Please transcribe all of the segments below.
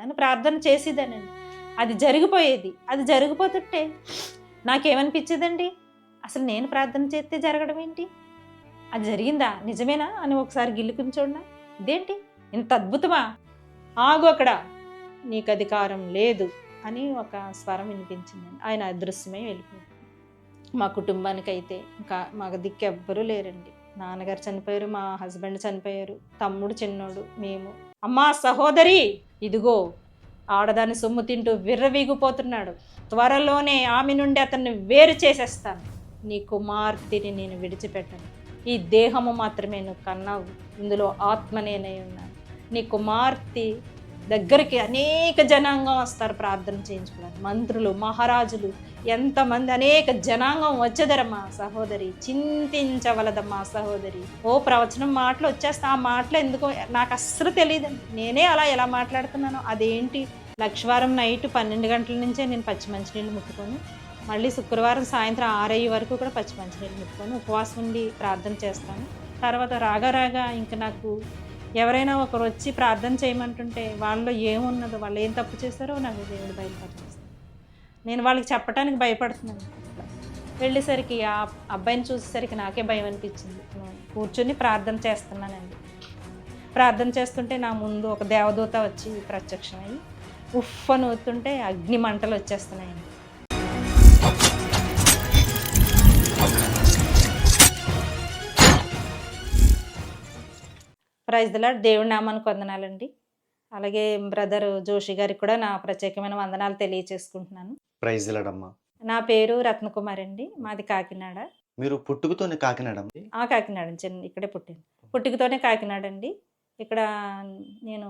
అని ప్రార్థన చేసేదానండి. అది జరిగిపోయేది. అది జరిగిపోతుంటే నాకేమనిపించేదండి, అసలు నేను ప్రార్థన చేస్తే జరగడం ఏంటి? అది జరిగిందా? నిజమేనా? అని ఒకసారి గిల్లుకుని చూడనా? ఇదేంటి? ఇంత అద్భుతమా? ఆగు అక్కడ, నీకు అధికారం లేదు అని ఒక స్వరం వినిపించిందండి. ఆయన అదృశ్యమై వెళ్ళిపోయారు. మా కుటుంబానికైతే ఇంకా మాకు దిక్కు ఎవ్వరూ లేరండి. నాన్నగారు చనిపోయారు, మా హస్బెండ్ చనిపోయారు, తమ్ముడు చిన్నోడు, మేము. అమ్మా సహోదరి, ఇదిగో ఆడదాని సొమ్ము తింటూ విర్రవీగిపోతున్నాడు. త్వరలోనే ఆమె నుండి అతన్ని వేరు చేసేస్తాను. నీ కుమార్తెని నేను విడిచిపెట్టను. ఈ దేహము మాత్రమే నువ్వు కన్నావు, ఇందులో ఆత్మ నేనై ఉన్నాను. నీ కుమార్తె దగ్గరికి అనేక జనాంగం వస్తారు ప్రార్థన చేయించుకోవడానికి. మంత్రులు, మహారాజులు, ఎంతమంది అనేక జనాంగం వచ్చేదరమ్మా సహోదరి, చింతించవలదమ్మా సహోదరి. ఓ ప్రవచనం మాటలు వచ్చేస్తా, ఆ మాటలు ఎందుకో నాకు అస్సలు తెలియదండి. నేనే అలా ఎలా మాట్లాడుతున్నానో అదేంటి. లక్షవారం నైట్ 12 గంటల నుంచే నేను పచ్చి మంచినీళ్ళు ముట్టుకొని, మళ్ళీ శుక్రవారం సాయంత్రం 6 వరకు కూడా పచ్చి మంచినీళ్ళు ముట్టుకొని ఉపవాసం ఉండి ప్రార్థన చేస్తాను. తర్వాత రాగా ఇంక నాకు ఎవరైనా ఒకరు వచ్చి ప్రార్థన చేయమంటుంటే వాళ్ళలో ఏమున్నదో, వాళ్ళు ఏం తప్పు చేశారో నాకు దేవుడు బయలుపరిచేస్తాను. నేను వాళ్ళకి చెప్పడానికి భయపడుతున్నాను. వెళ్ళేసరికి ఆ అబ్బాయిని చూసేసరికి నాకే భయం అనిపించింది. కూర్చొని ప్రార్థన చేస్తున్నానండి. ప్రార్థన చేస్తుంటే నా ముందు ఒక దేవదూత వచ్చి ప్రత్యక్షమై ఉఫ్ అని ఊతుంటే అగ్ని మంటలు వచ్చేస్తున్నాయండి. Praise the lord. దేవుడి నామానికి వందనాలండి. అలాగే బ్రదర్ జోషి గారికి కూడా నా ప్రత్యేకమైన వందనాలు తెలియచేసుకుంటున్నాను. ప్రైజ్ ది లార్డ్ అమ్మా. నా పేరు రత్నకుమార్ అండి. మాది కాకినాడ. మీరు పుట్టుకతోనే కాకినాడ అండి? కాకినాడ ఇక్కడే పుట్టాను. పుట్టుకతోనే కాకినాడ అండి. ఇక్కడ నేను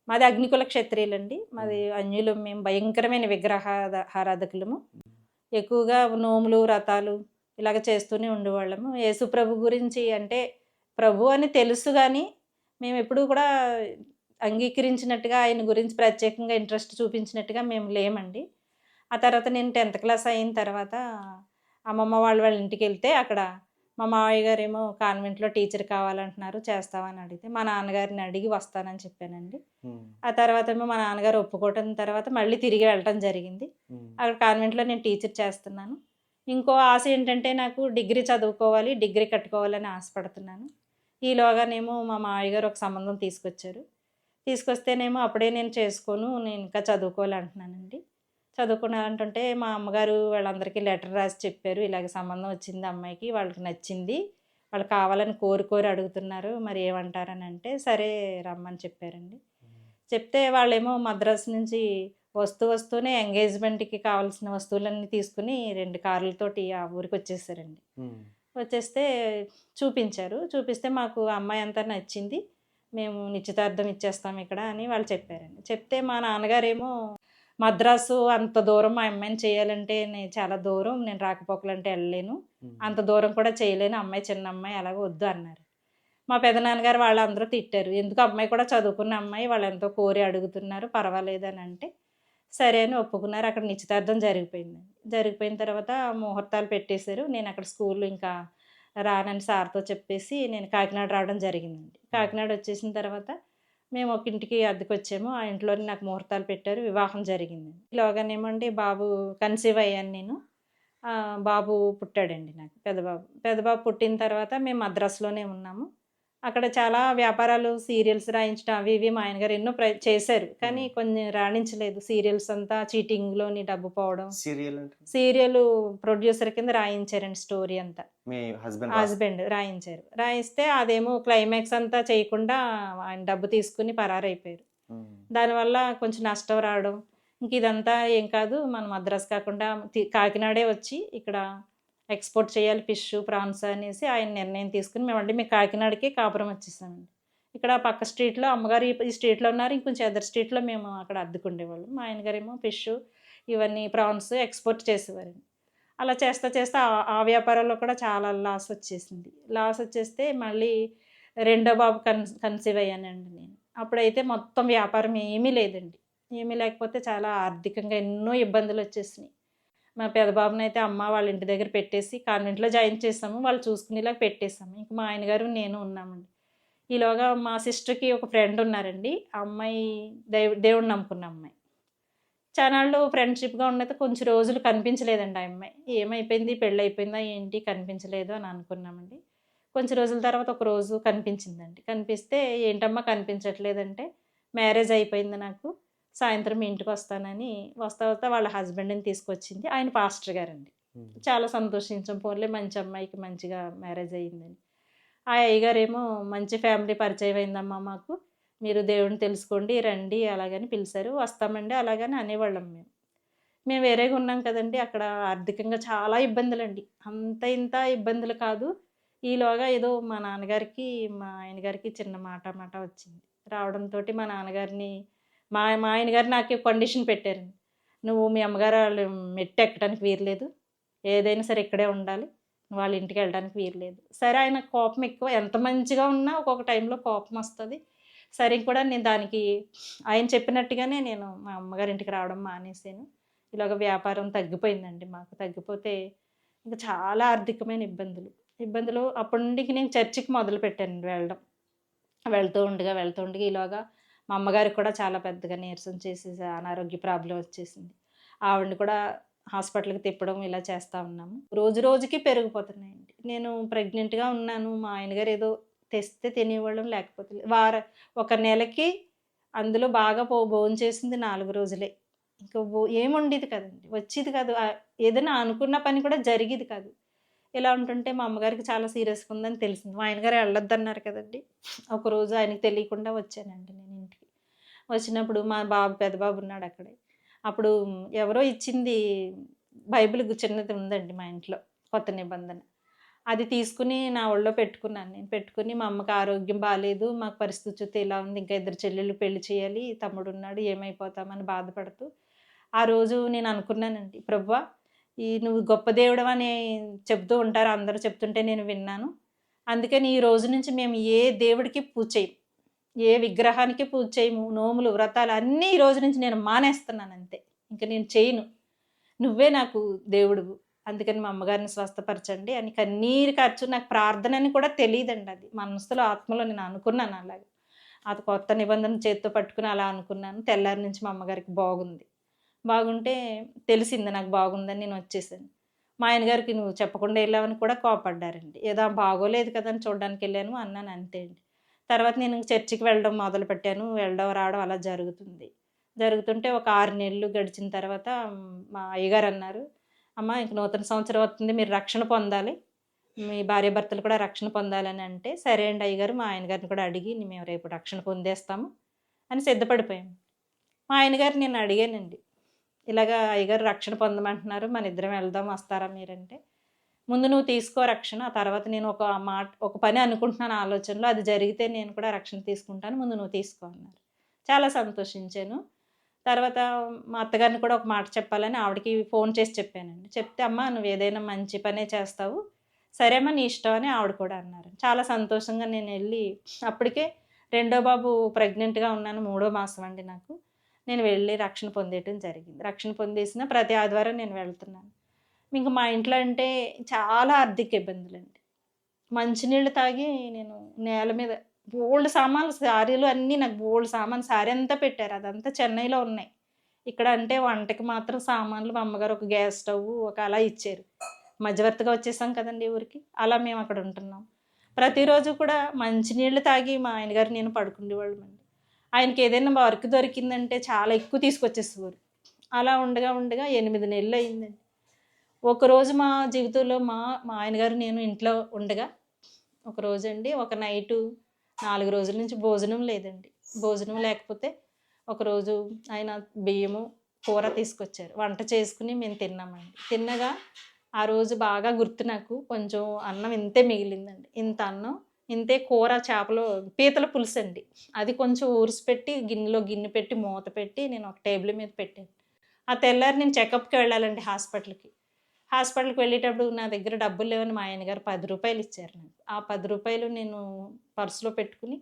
మాది అగ్నికుల క్షత్రియులండి. మాది అన్యులు, మేము భయంకరమైన ఆరాధకులము. ఎక్కువగా నోములు, వ్రతాలు ఇలాగ చేస్తూనే ఉండేవాళ్ళము. యేసు ప్రభు గురించి అంటే ప్రభు అని తెలుసు, కానీ మేము ఎప్పుడూ కూడా అంగీకరించినట్టుగా ఆయన గురించి ప్రత్యేకంగా ఇంట్రెస్ట్ చూపించినట్టుగా మేము లేమండి. ఆ తర్వాత నేను 10th క్లాస్ అయిన తర్వాత అమ్మమ్మ వాళ్ళ ఇంటికి వెళ్తే అక్కడ మా మావయ్య గారేమో కాన్వెంట్లో టీచర్ కావాలంటున్నారు, చేస్తావని అడిగితే మా నాన్నగారిని అడిగి వస్తానని చెప్పానండి. ఆ తర్వాత ఏమో మా నాన్నగారు ఒప్పుకోవటం తర్వాత మళ్ళీ తిరిగి వెళ్ళటం జరిగింది. అక్కడ కాన్వెంట్లో నేను టీచర్ చేస్తున్నాను. ఇంకో ఆశ ఏంటంటే నాకు డిగ్రీ చదువుకోవాలి, డిగ్రీ కట్టుకోవాలని ఆశపడుతున్నాను. ఈలోగానేమో మా మావయ్య గారు ఒక సంబంధం తీసుకొచ్చారు. తీసుకొస్తేనేమో అప్పుడే నేను చేసుకోను, నేను ఇంకా చదువుకోవాలంటున్నానండి. చదువుకున్నారంటుంటే మా అమ్మగారు వాళ్ళందరికీ లెటర్ రాసి చెప్పారు, ఇలాగ సంబంధం వచ్చింది అమ్మాయికి, వాళ్ళకి నచ్చింది, వాళ్ళు కావాలని కోరి అడుగుతున్నారు, మరి ఏమంటారని అంటే సరే రమ్మని చెప్పారండి. చెప్తే వాళ్ళేమో మద్రాసు నుంచి వస్తూనే ఎంగేజ్మెంట్కి కావాల్సిన వస్తువులన్నీ తీసుకుని 2 కార్లతోటి ఆ ఊరికి వచ్చేసారండి. వచ్చేస్తే చూపించారు. చూపిస్తే మాకు అమ్మాయి అంతా నచ్చింది, మేము నిశ్చితార్థం ఇచ్చేస్తాం ఇక్కడ అని వాళ్ళు చెప్పారండి. చెప్తే మా నాన్నగారేమో మద్రాసు అంత దూరం మా అమ్మాయిని చేయాలంటే చాలా దూరం, నేను రాకపోకలంటే వెళ్ళలేను, అంత దూరం కూడా చేయలేను, అమ్మాయి చిన్న అమ్మాయి, అలాగే వద్దు అన్నారు. మా పెదనాన్నగారు వాళ్ళందరూ తిట్టారు, ఎందుకు అమ్మాయి కూడా చదువుకున్న అమ్మాయి, వాళ్ళు ఎంతో కోరి అడుగుతున్నారు, పర్వాలేదు అని అంటే సరే అని ఒప్పుకున్నారు. అక్కడ నిశ్చితార్థం జరిగిపోయింది. జరిగిపోయిన తర్వాత ముహూర్తాలు పెట్టేశారు. నేను అక్కడ స్కూల్ ఇంకా రానని సార్తో చెప్పేసి నేను కాకినాడ రావడం జరిగిందండి. కాకినాడ వచ్చేసిన తర్వాత మేము ఒక ఇంటికి అద్దెకొచ్చాము. ఆ ఇంట్లోనే నాకు ముహూర్తాలు పెట్టారు, వివాహం జరిగింది. ఈలోగానేమోండి బాబు కన్సీవ్ అయ్యాను నేను. బాబు పుట్టాడండి నాకు, పెద్దబాబు పుట్టిన తర్వాత మేము మద్రాసులోనే ఉన్నాము. అక్కడ చాలా వ్యాపారాలు, సీరియల్స్ రాయించడం అవి ఇవి మా ఆయనగారు ఎన్నో చేశారు, కానీ కొన్ని రాణించలేదు. సీరియల్స్ అంతా చీటింగ్లోని డబ్బు పోవడం. సీరియల్ ప్రొడ్యూసర్ కింద రాయించారండి స్టోరీ అంతా. హస్బెండ్ రాయించారు. రాయిస్తే అదేమో క్లైమాక్స్ అంతా చేయకుండా ఆయన డబ్బు తీసుకుని పరారైపోయారు. దానివల్ల కొంచెం నష్టం రావడం, ఇంక ఇదంతా ఏం కాదు, మన మద్రాసు కాకుండా కాకినాడే వచ్చి ఇక్కడ ఎక్స్పోర్ట్ చేయాలి ఫిష్, ప్రాన్స్ అనేసి ఆయన నిర్ణయం తీసుకుని మేము కాకినాడకి కాపురం వచ్చేసామండి. ఇక్కడ పక్క స్ట్రీట్లో అమ్మగారు ఈ స్ట్రీట్లో ఉన్నారు, ఇంకొంచెం ఎదర్ స్ట్రీట్లో మేము అక్కడ అద్దెకుండేవాళ్ళం. మా ఆయనగారేమో ఫిష్ ఇవన్నీ ప్రాన్స్ ఎక్స్పోర్ట్ చేసేవారండి. అలా చేస్తా ఆ వ్యాపారంలో కూడా చాలా లాస్ వచ్చేసింది. లాస్ వచ్చేస్తే మళ్ళీ రెండో బాబు కన్సీవ్ అయ్యానండి నేను. అప్పుడైతే మొత్తం వ్యాపారం ఏమీ లేదండి. ఏమీ లేకపోతే చాలా ఆర్థికంగా ఎన్నో ఇబ్బందులు వచ్చేసినాయి. మా పెదబాబుని అయితే అమ్మ వాళ్ళ ఇంటి దగ్గర పెట్టేసి కాన్వెంట్లో జాయిన్ చేసాము, వాళ్ళు చూసుకునేలాగా పెట్టేసాము. ఇంక మా ఆయనగారు నేను ఉన్నామండి. ఈలోగా మా సిస్టర్‌కి ఒక ఫ్రెండ్ ఉన్నారండి. ఆ అమ్మాయి దేవుడిని నమ్ముకున్న అమ్మాయి. చానాళ్ళు ఫ్రెండ్‌షిప్‌గా ఉన్నది కొంచెం రోజులు కనిపించలేదండి ఆ అమ్మాయి. ఏమైపోయింది? పెళ్లయిపోయిందా ఏంటి? కనిపించలేదు అని అనుకున్నామండి. కొంచెం రోజుల తర్వాత ఒక రోజు కనిపించిందండి. కనిపిస్తే ఏంటమ్మా కనిపించట్లేదంటే, మ్యారేజ్ అయిపోయింది నాకు. సాయంత్రం మీ ఇంటికొస్తానని వస్తా వస్తా వాళ్ళ హస్బెండ్‌ని తీసుకొచ్చింది. ఆయన పాస్టర్ గారండి. హ్మ్. చాలా సంతోషించాం. పోన్లే మంచి అమ్మాయికి మంచిగా మ్యారేజ్ అయిందని. ఆ అయ్యగారేమో మంచి ఫ్యామిలీ పరిచయం అయిందమ్మా మాకు. మీరు దేవుడిని తెలుసుకోండి, రండి అలాగని పిలిసారు. వస్తామండి అలాగని అనేవాళ్ళం మేము. మేము వేరేగా ఉన్నాం కదండీ! అక్కడ ఆర్థికంగా చాలా ఇబ్బందులండి. అంత ఇంత ఇబ్బందులు కాదు. ఈలోగా ఏదో మా నాన్నగారికి, మా ఆయన గారికి చిన్న మాట మాట వచ్చింది. రావడంతోటి మా నాన్నగారిని మా ఆయన గారు నాకే కండిషన్ పెట్టారండి. "నువ్వు మీ అమ్మగారు ఆళ్ళు మెట్టెక్కడానికి వీల్లేదు. ఏదైనా సరే ఇక్కడే ఉండాలి. వాళ్ళ ఇంటికెళ్ళడానికి వీల్లేదు." సరే ఆయనకు కోపం ఎక్కువ. ఎంత మంచిగా ఉన్నా ఒక్కొక్క టైంలో కోపమొస్తది. సరే కూడా నేను దానికి ఆయన చెప్పినట్టుగానే నేను మా అమ్మగారింటికి రావడం మానేసాను. ఇలాగ వ్యాపారం తగ్గిపోయిందండి మాకు. తగ్గిపోతే ఇంక చాలా ఆర్థికమైన ఇబ్బందులు. ఇబ్బందులు అప్పటి నుండి ఇక నేను చర్చికి మొదలుపెట్టానండి వెళ్ళడం. వెళ్తూ ఉండగా ఈలోగా మా అమ్మగారికి కూడా చాలా పెద్దగా నీరసం చేసేసి అనారోగ్య ప్రాబ్లమ్ వచ్చేసింది. ఆవిడని కూడా హాస్పిటల్‌కి తిప్పడం ఇలా చేస్తా ఉన్నాము. రోజు రోజుకి పెరిగిపోతున్నాయండి. నేను ప్రెగ్నెంట్‌గా ఉన్నాను. మా ఆయన గారు ఏదో తెస్తే తినేవాళ్ళం లేకపోతే ఒక నెలకి అందులో బాగా భోంచేసింది 4 రోజులే. ఇంక ఏముండేది కదండీ. వచ్చేది కాదు. ఏదైనా అనుకున్న పని కూడా జరిగేది కాదు. ఇలా ఉంటుంటే మా అమ్మగారికి చాలా సీరియస్‌గా ఉందని తెలిసింది. మా ఆయన గారు ఎళ్ళొద్దన్నారు కదండీ! ఒకరోజు ఆయనకి తెలియకుండా వచ్చానండి నేను ఇంటికి. వచ్చినప్పుడు మా పెద్ద బాబు ఉన్నాడక్కడే. అప్పుడు ఎవరో ఇచ్చింది బైబిల్ చిన్నది ఉందండి మా ఇంట్లో. కొత్త నిబంధన. అది తీసుకొని నా ఒళ్ళో పెట్టుకున్నాను నేను. పెట్టుకొని మా అమ్మకి ఆరోగ్యం బాలేదు. మాకు పరిస్థితి చూస్తే ఇలా ఉంది. ఇంకా ఇద్దరు చెల్లెళ్ళు పెళ్లి చేయాలి. తమ్ముడున్నాడు. ఏమైపోతామని బాధపడుతూ ఆ రోజు నేను అనుకున్నానండి. ప్రభువా! నువ్వు గొప్ప దేవుడవని చెప్తూ ఉంటారు. అందరూ చెప్తుంటే నేను విన్నాను. అందుకని ఈ రోజు నుంచి మేము ఏ దేవుడికి పూజ చెయ్యం. ఏ విగ్రహానికి పూజ చేయము. నోములు, వ్రతాలు అన్నీ ఈ రోజు నుంచి నేను మానేస్తున్నానంతే. ఇంక నేను చేయను. నువ్వే నాకు దేవుడువు. అందుకని మా అమ్మగారిని స్వస్థపరచండి అని కన్నీరు కార్చి నాకు ప్రార్థన అని కూడా తెలీదండి అది. మనసులో ఆత్మలో నేను అనుకున్నాను అలాగా. అది కొత్త నిబంధన చేత్తో పట్టుకొని అలా అనుకున్నాను. తెల్లారి నుంచి మా అమ్మగారికి బాగుంది. బాగుంటే తెలిసింది నాకు బాగుందని నేనొచ్చేసాను. మా ఆయన గారికి "నువ్వు చెప్పకుండా ఎళ్ళావని" కూడా కోపడ్డారండి. ఏదో బాగోలేదు కదా అని చూడ్డానికెళ్ళాను అన్నాను అంతే అండి. తర్వాత నేను చర్చికి వెళ్ళడం మొదలుపెట్టాను. వెళ్ళడం, రావడం అలా జరుగుతుంది. జరుగుతుంటే ఒక 6 నెలలు గడిచిన తర్వాత మా అయ్యగారన్నారు, "అమ్మ ఇంక నూతన సంవత్సరం వస్తుంది. మీరు రక్షణ పొందాలి. మీ భార్యాభర్తలు కూడా రక్షణ పొందాలని" అంటే, "సరే అండి అయ్యగారు" మా ఆయన గారిని కూడా అడిగి "మేము రేపు రక్షణ పొందేస్తాము" అని సిద్ధపడిపోయాము. మా ఆయన గారిని నేను అడిగానండి. ఇలాగ అయ్యగారు రక్షణ పొందమంటున్నారు. మనిద్దరం వెళ్దాం వస్తారా మీరంటే, ముందు నువ్వు తీసుకో రక్షణ. ఆ తర్వాత నేను ఒక పని అనుకుంటున్నాను ఆలోచనలో. అది జరిగితే నేను కూడా రక్షణ తీసుకుంటాను. ముందు నువ్వు తీసుకో అన్నారు. చాలా సంతోషించాను. తర్వాత మా అత్తగారిని కూడా ఒక మాట చెప్పాలని ఆవిడకి ఫోన్ చేసి చెప్పానండి. చెప్తే, "అమ్మ నువ్వేదైనా మంచి పనే చేస్తావు. సరే అమ్మ నీ ఇష్టం" అని ఆవిడ కూడా అన్నారు. చాలా సంతోషంగా నేనెళ్ళి అప్పటికే రెండో బాబు ప్రెగ్నెంట్‌గా ఉన్నాను. మూడో మాసం అండి నాకు. నేను వెళ్ళి రక్షణ పొందేయటం జరిగింది. రక్షణ పొందేసిన ప్రతి ఆదివారం నేను వెళ్తున్నాను. ఇంక మా ఇంట్లో అంటే చాలా ఆర్థిక ఇబ్బందులండి. మంచినీళ్ళు తాగి నేను నేల మీద బోలెడు సామాన్లు సారీలు అన్నీ నాకు బోలెడు సామాను సారీ అంతా పెట్టారు. అదంతా చెన్నైలో ఉన్నాయి. ఇక్కడ అంటే వంటకి మాత్రం సామాన్లు మా అమ్మగారు ఒక గ్యాస్ స్టవ్వు ఒక అలా ఇచ్చారు. మధ్యవర్తిగా వచ్చేసాం కదండీ ఊరికి. అలా మేము అక్కడ ఉంటున్నాం. ప్రతిరోజు కూడా మంచినీళ్ళు తాగి మా ఆయన గారు నేను పడుకునేవాళ్ళమండి. ఆయనకేదైనా వర్క్ దొరికిందంటే చాలా ఎక్కువ తీసుకొచ్చేసేవారు. అలా ఉండగా ఉండగా 8 నెలలయిందండి. ఒకరోజు మా జీవితంలో మా ఆయన గారు నేను ఇంట్లో ఉండగా, ఒకరోజండి ఒక నైటు 4 రోజుల నుంచి భోజనం లేదండి. భోజనం లేకపోతే ఒకరోజు ఆయన బియ్యము, కూర తీసుకొచ్చారు. వంట చేసుకొని మేము తిన్నామండి. తిన్నగా ఆ రోజు బాగా గుర్తు నాకు. కొంచెం అన్నం ఇంతే మిగిలిందండి. ఇంత అన్నం, ఇంతే కూర చేపలు పీతల పులుసండి. అది కొంచెం ఊరిసిపెట్టి గిన్నెలో గిన్నె పెట్టి మూత పెట్టి నేను ఒక టేబుల్ మీద పెట్టాను. ఆ తెల్లారి నేను చెకప్‌కి వెళ్ళాలండి హాస్పిటల్‌కి. హాస్పిటల్‌కి వెళ్ళేటప్పుడు నా దగ్గర డబ్బులు లేవని మా ఆయన గారు రూ. 10 ఇచ్చారు నాకు. ఆ రూ. 10 నేను పర్స్‌లో పెట్టుకొని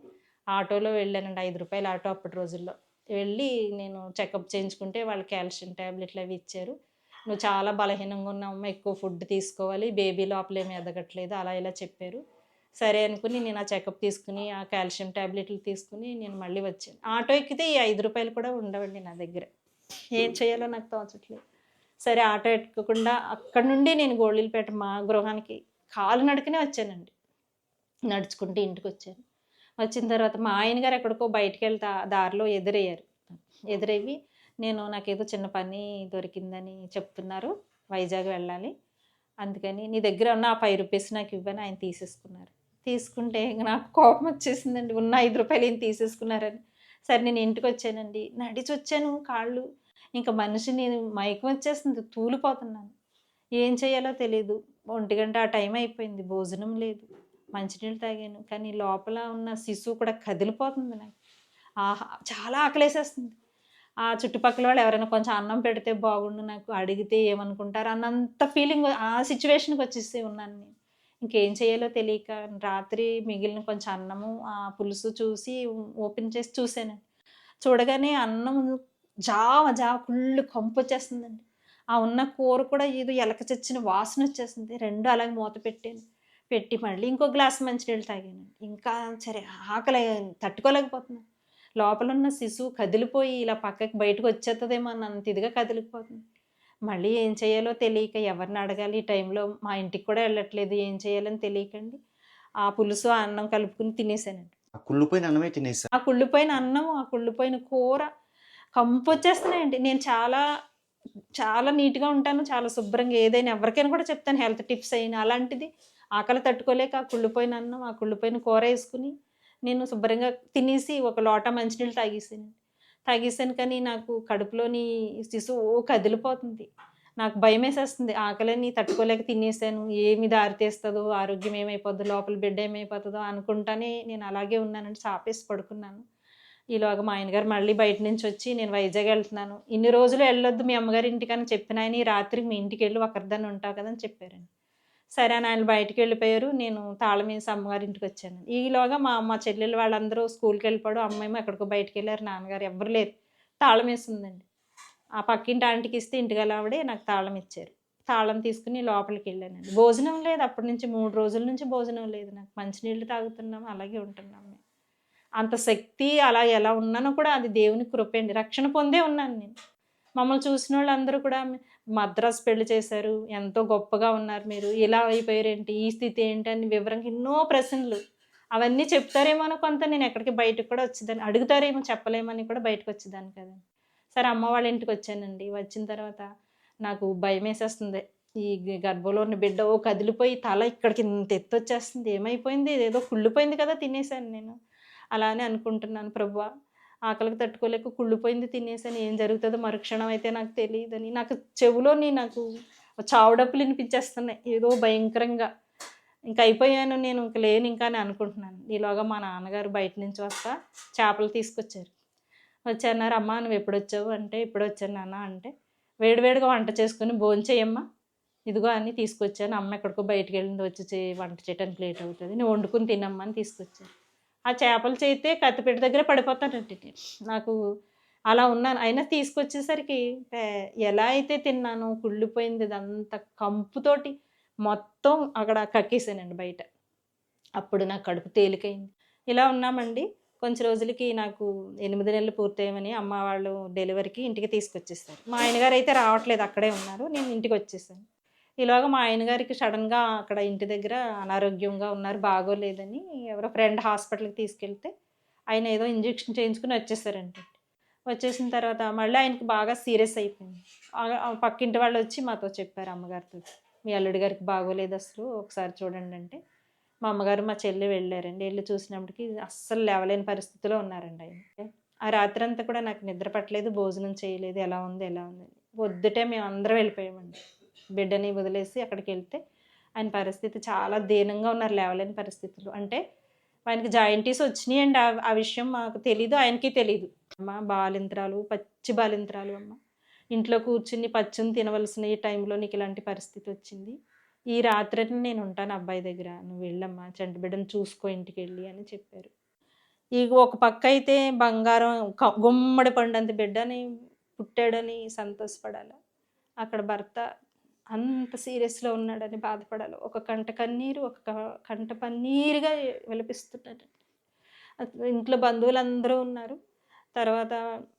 ఆటోలో వెళ్ళానండి. రూ. 5 ఆటో అప్పటి రోజుల్లో. వెళ్ళి నేను చెకప్ చేయించుకుంటే వాళ్ళు కాల్షియం టాబ్లెట్లు అవి ఇచ్చారు. "నువ్వు చాలా బలహీనంగా ఉన్నావమ్మా. ఎక్కువ ఫుడ్ తీసుకోవాలి. బేబీ లోపలేమి ఎదగట్లేదు" అలా ఇలా చెప్పారు. సరే అనుకుని నేను ఆ చెకప్ తీసుకుని ఆ కాల్షియం టాబ్లెట్లు తీసుకుని నేను మళ్ళీ వచ్చాను. ఆటో ఎక్కితే ఈ ₹5 కూడా ఉండవండి నా దగ్గర. ఏం చేయాలో నాకు తోచట్లేదు. సరే ఆటో ఎక్కకుండా అక్కడి నుండి నేను గోళీలపేట మా గృహానికి కాలినడకనే వచ్చానండి. నడుచుకుంటూ ఇంటికొచ్చాను. వచ్చిన తర్వాత మా ఆయన గారు ఎక్కడికో బయటికెళ్తా దారిలో ఎదురయ్యారు. ఎదురయ్యి నాకేదో చిన్న పని దొరికిందని చెప్తున్నారు. వైజాగ్ వెళ్ళాలి. అందుకని నీ దగ్గర ఉన్న ఆ ₹5 నాకు ఇవ్వని ఆయన తీసేసుకున్నారు. తీసుకుంటే ఇంక నాకు కోపం వచ్చేసిందండి. ఉన్న ₹5 ఈయన తీసేసుకున్నారని. సరే నేను ఇంటికొచ్చానండి. నడిచొచ్చాను కాళ్ళు ఇంక మనిషిని మైకం వచ్చేస్తుంది. తూలిపోతున్నాను. ఏం చేయాలో తెలీదు. 1 ఆ టైం అయిపోయింది. భోజనం లేదు. మంచినీళ్ళు తాగాను. కానీ లోపల ఉన్న శిశువు కూడా కదిలిపోతుంది నాకు. ఆహా! చాలా ఆకలేసేస్తుంది. ఆ చుట్టుపక్కల వాళ్ళు ఎవరైనా కొంచెం అన్నం పెడితే బాగుండు నాకు. అడిగితే ఏమనుకుంటారు అన్నంత ఫీలింగ్ ఆ సిచ్యువేషన్‌కి వచ్చేసి ఉన్నాను నేను. ఇంకేం చేయాలో తెలియక రాత్రి మిగిలిన కొంచెం అన్నము, పులుసు చూసి ఓపెన్ చేసి చూసానండి. చూడగానే అన్నం జావ ఫుల్లు కంపొచ్చేస్తుందండి. ఆ ఉన్న కూర కూడా ఏదో ఎలక చచ్చిన వాసనొచ్చేస్తుంది. 2 అలాగే మూత పెట్టాను. పెట్టి మళ్ళీ ఇంకో గ్లాస్ మంచినీళ్ళు తాగానండి. ఇంకా సరే ఆకలి తట్టుకోలేకపోతున్నాను. లోపలున్న శిశువు కదిలిపోయి ఇలా పక్కకి బయటకొచ్చేత్తదేమో అన్నంత ఇదిగా కదిలిపోతుంది. మళ్ళీ ఏం చేయాలో తెలియక ఎవరిని అడగాలి ఈ టైంలో మా ఇంటికి కూడా వెళ్ళట్లేదు. ఏం చేయాలని తెలియకండి ఆ పులుసు, ఆ అన్నం కలుపుకొని తినేసానండి. ఆ కుళ్ళిపోయిన అన్నమే తినేసా. ఆ కుళ్ళిపోయిన అన్నం, ఆ కుళ్ళిపోయిన కూర కంపొచ్చేస్తున్నాయండి. నేను చాలా, చాలా నీట్‌గా ఉంటాను. చాలా శుభ్రంగా ఏదైనా ఎవరికైనా కూడా చెప్తాను హెల్త్ టిప్స్ అయినా. అలాంటిది ఆకలి తట్టుకోలేక ఆ కుళ్ళిపోయిన అన్నం, ఆ కుళ్ళిపోయిన కూరేసుకొని నేను శుభ్రంగా తినేసి ఒక లోటా మంచినీళ్ళు తాగేసానండి. తాగేసాను కానీ నాకు కడుపులోని శిశువు కదిలిపోతుంది. నాకు భయమేసేస్తుంది. ఆకలని తట్టుకోలేక తినేసాను. ఏమి దారి తీస్తదో, ఆరోగ్యం ఏమైపోద్దో, లోపల బిడ్డ ఏమైపోతదో అనుకుంటానే నేను అలాగే ఉన్నానండి. చాపేసి పడుకున్నాను. ఈలోగా మా ఆయన గారు మళ్ళీ బయట నుంచొచ్చి నేను వైజాగ్ ఎళ్తున్నాను. ఇన్ని రోజులు ఎళ్ళొద్దు మీ అమ్మగారి ఇంటికని చెప్పిన ఆయన, ఈ రాత్రికి మీ ఇంటికెళ్ళి ఒక్కరిదాన్ని ఉంటావు కదా! అని చెప్పారండి. సరే అని ఆయన బయటికెళ్ళిపోయారు. నేను తాళమేసి అమ్మగారి ఇంటికొచ్చాను. ఈలోగా మా చెల్లెలు వాళ్ళందరూ స్కూలుకెళ్ళిపోవడం, అమ్మేమో ఎక్కడికో బయటికెళ్లారు. నాన్నగారు ఎవ్వరు లేరు. తాళమేసుందండి. ఆ పక్కింటి ఆంటీకిస్తే ఇంటిగలావిడే నాకు తాళం ఇచ్చారు. తాళం తీసుకొని లోపలికెళ్ళానండి. భోజనం లేదు అప్పటి నుంచి 3 రోజుల నుంచి భోజనం లేదు నాకు. మంచినీళ్ళు తాగుతున్నాం, అలాగే ఉంటున్నాం మేము. అంత శక్తి అలా ఎలా ఉన్నానో కూడా అది దేవుని కృపే అండి. రక్షణ పొందే ఉన్నాను నేను. మమ్మల్ని చూసినోళ్ళందరూ కూడా మద్రాసు పెళ్లి చేశారు. ఎంతో గొప్పగా ఉన్నారు మీరు. ఇలా అయిపోయారేంటి? ఈ స్థితి ఏంటి? అని వివరంగా ఎన్నో ప్రశ్నలు. అవన్నీ చెప్తారేమో కొంత నేను ఎక్కడికి బయటకి కూడా వచ్చేదాన్ని. అడుగుతారేమో చెప్పలేమని కూడా బయటకొచ్చేదాన్ని కదండీ. సరే అమ్మ వాళ్ళ ఇంటికొచ్చానండి. వచ్చిన తర్వాత నాకు భయమేసేస్తుంది. ఈ గర్భంలో ఉన్న బిడ్డ కదిలిపోయి తల ఇక్కడికి ఇంత ఎత్తొచ్చేస్తుంది. ఏమైపోయింది? ఇదేదో కుళ్ళిపోయింది కదా! తినేసాను నేను. అలా అని అనుకుంటున్నాను ప్రభువా! ఆకలికి తట్టుకోలేక కుళ్ళిపోయింది తినేసాను. ఏం జరుగుతదో మరుక్షణం అయితే నాకు తెలీదని. నాకు చెవులోని నాకు చావు డప్పులు వినిపించేస్తున్నాయి. ఏదో భయంకరంగా. ఇంక అయిపోయాను నేను ఇంక లేను ఇంకా అని అనుకుంటున్నాను. ఈలోగా మా నాన్నగారు బయట నుంచి వస్తా చేపలు తీసుకొచ్చారు. వచ్చి అన్నారు, "అమ్మా నువ్వెప్పుడొచ్చావు?" అంటే, "ఇప్పుడొచ్చాను నాన్న" అంటే, "వేడి వేడిగా వంట చేసుకొని భోంచేయమ్మా. ఇదిగో అన్నీ తీసుకొచ్చాను. అమ్మ ఎక్కడికో బయటికెళ్ళింది వచ్చి వంట చేయడానికి లేట్ అవుతది. నువ్వు వండుకొని తినమ్మా" అని తీసుకొచ్చారు. ఆ చేపలు చేయితే కత్తిపీట దగ్గర పడిపోతానండి నేను. నాకు అలా ఉన్నాను. అయినా తీసుకొచ్చేసరికి పే ఎలా అయితే తిన్నానో కుళ్ళిపోయింది ఇదంతా కంపుతోటి మొత్తం అక్కడ కక్కేసానండి బయట. అప్పుడు నాకు కడుపు తేలికయింది. ఇలా ఉన్నామండి. కొంచెం రోజులకి నాకు 8 నెలలు పూర్తయ్యమని అమ్మ వాళ్ళు డెలివరీకి ఇంటికి తీసుకొచ్చేసారు. మా ఆయనగారైతే రావట్లేదు అక్కడే ఉన్నారు. నేను ఇంటికొచ్చేసాను. ఈలోగా మా ఆయన గారికి సడెన్‌గా అక్కడ ఇంటి దగ్గర అనారోగ్యంగా ఉన్నారు. బాగోలేదని ఎవరో ఫ్రెండ్ హాస్పిటల్‌కి తీసుకెళ్తే ఆయన ఏదో ఇంజెక్షన్ చేయించుకొని వచ్చేసారంట. వచ్చేసిన తర్వాత మళ్ళీ ఆయనకి బాగా సీరియస్ అయిపోయింది. పక్కింటి వాళ్ళొచ్చి మాతో చెప్పారు అమ్మగారితో. "మీ అల్లుడి గారికి బాగోలేదసలు ఒకసారి చూడండి" అంటే మా అమ్మగారు, మా చెల్లి వెళ్ళారండి. ఎళ్లి చూసినప్పటికి అస్సలు లేవలేని పరిస్థితిలో ఉన్నారండి ఆయన. ఆ రాత్రంతా కూడా నాకు నిద్ర పట్టలేదు, భోజనం చేయలేదు. ఎలా ఉంది, ఎలా ఉంది పొద్దుటే మేమందరం వెళ్ళిపోయామండి. బిడ్డని వదిలేసి అక్కడికెళ్తే ఆయన పరిస్థితి చాలా దీనంగా ఉన్నారు, లేవలేని పరిస్థితులు. అంటే ఆయనకి జాయింటీస్ వచ్చినియండి. ఆ విషయం మాకు తెలీదు, ఆయనకి తెలీదు. అమ్మ బాలింత్రాలు, పచ్చి బాలింత్రాలు అమ్మ. ఇంట్లో కూర్చుని పచ్చుని తినవలసిన ఈ టైంలో నీకు ఇలాంటి పరిస్థితి వచ్చింది. ఈ రాత్రిని నేను ఉంటాను అబ్బాయి దగ్గర. నువ్వు వెళ్ళమ్మా చంటి బిడ్డను చూసుకో ఇంటికెళ్ళి అని చెప్పారు. ఇగ ఒక పక్క అయితే బంగారం గుమ్మడి పండంత బిడ్డని పుట్టాడని సంతోషపడాల. అక్కడ భర్త అంత సీరియస్‌లో ఉన్నాడని బాధపడాలి. ఒక కంట కన్నీరు, ఒక కంట పన్నీరుగా విలపిస్తున్నాడండి. ఇంట్లో బంధువులందరూ ఉన్నారు. తర్వాత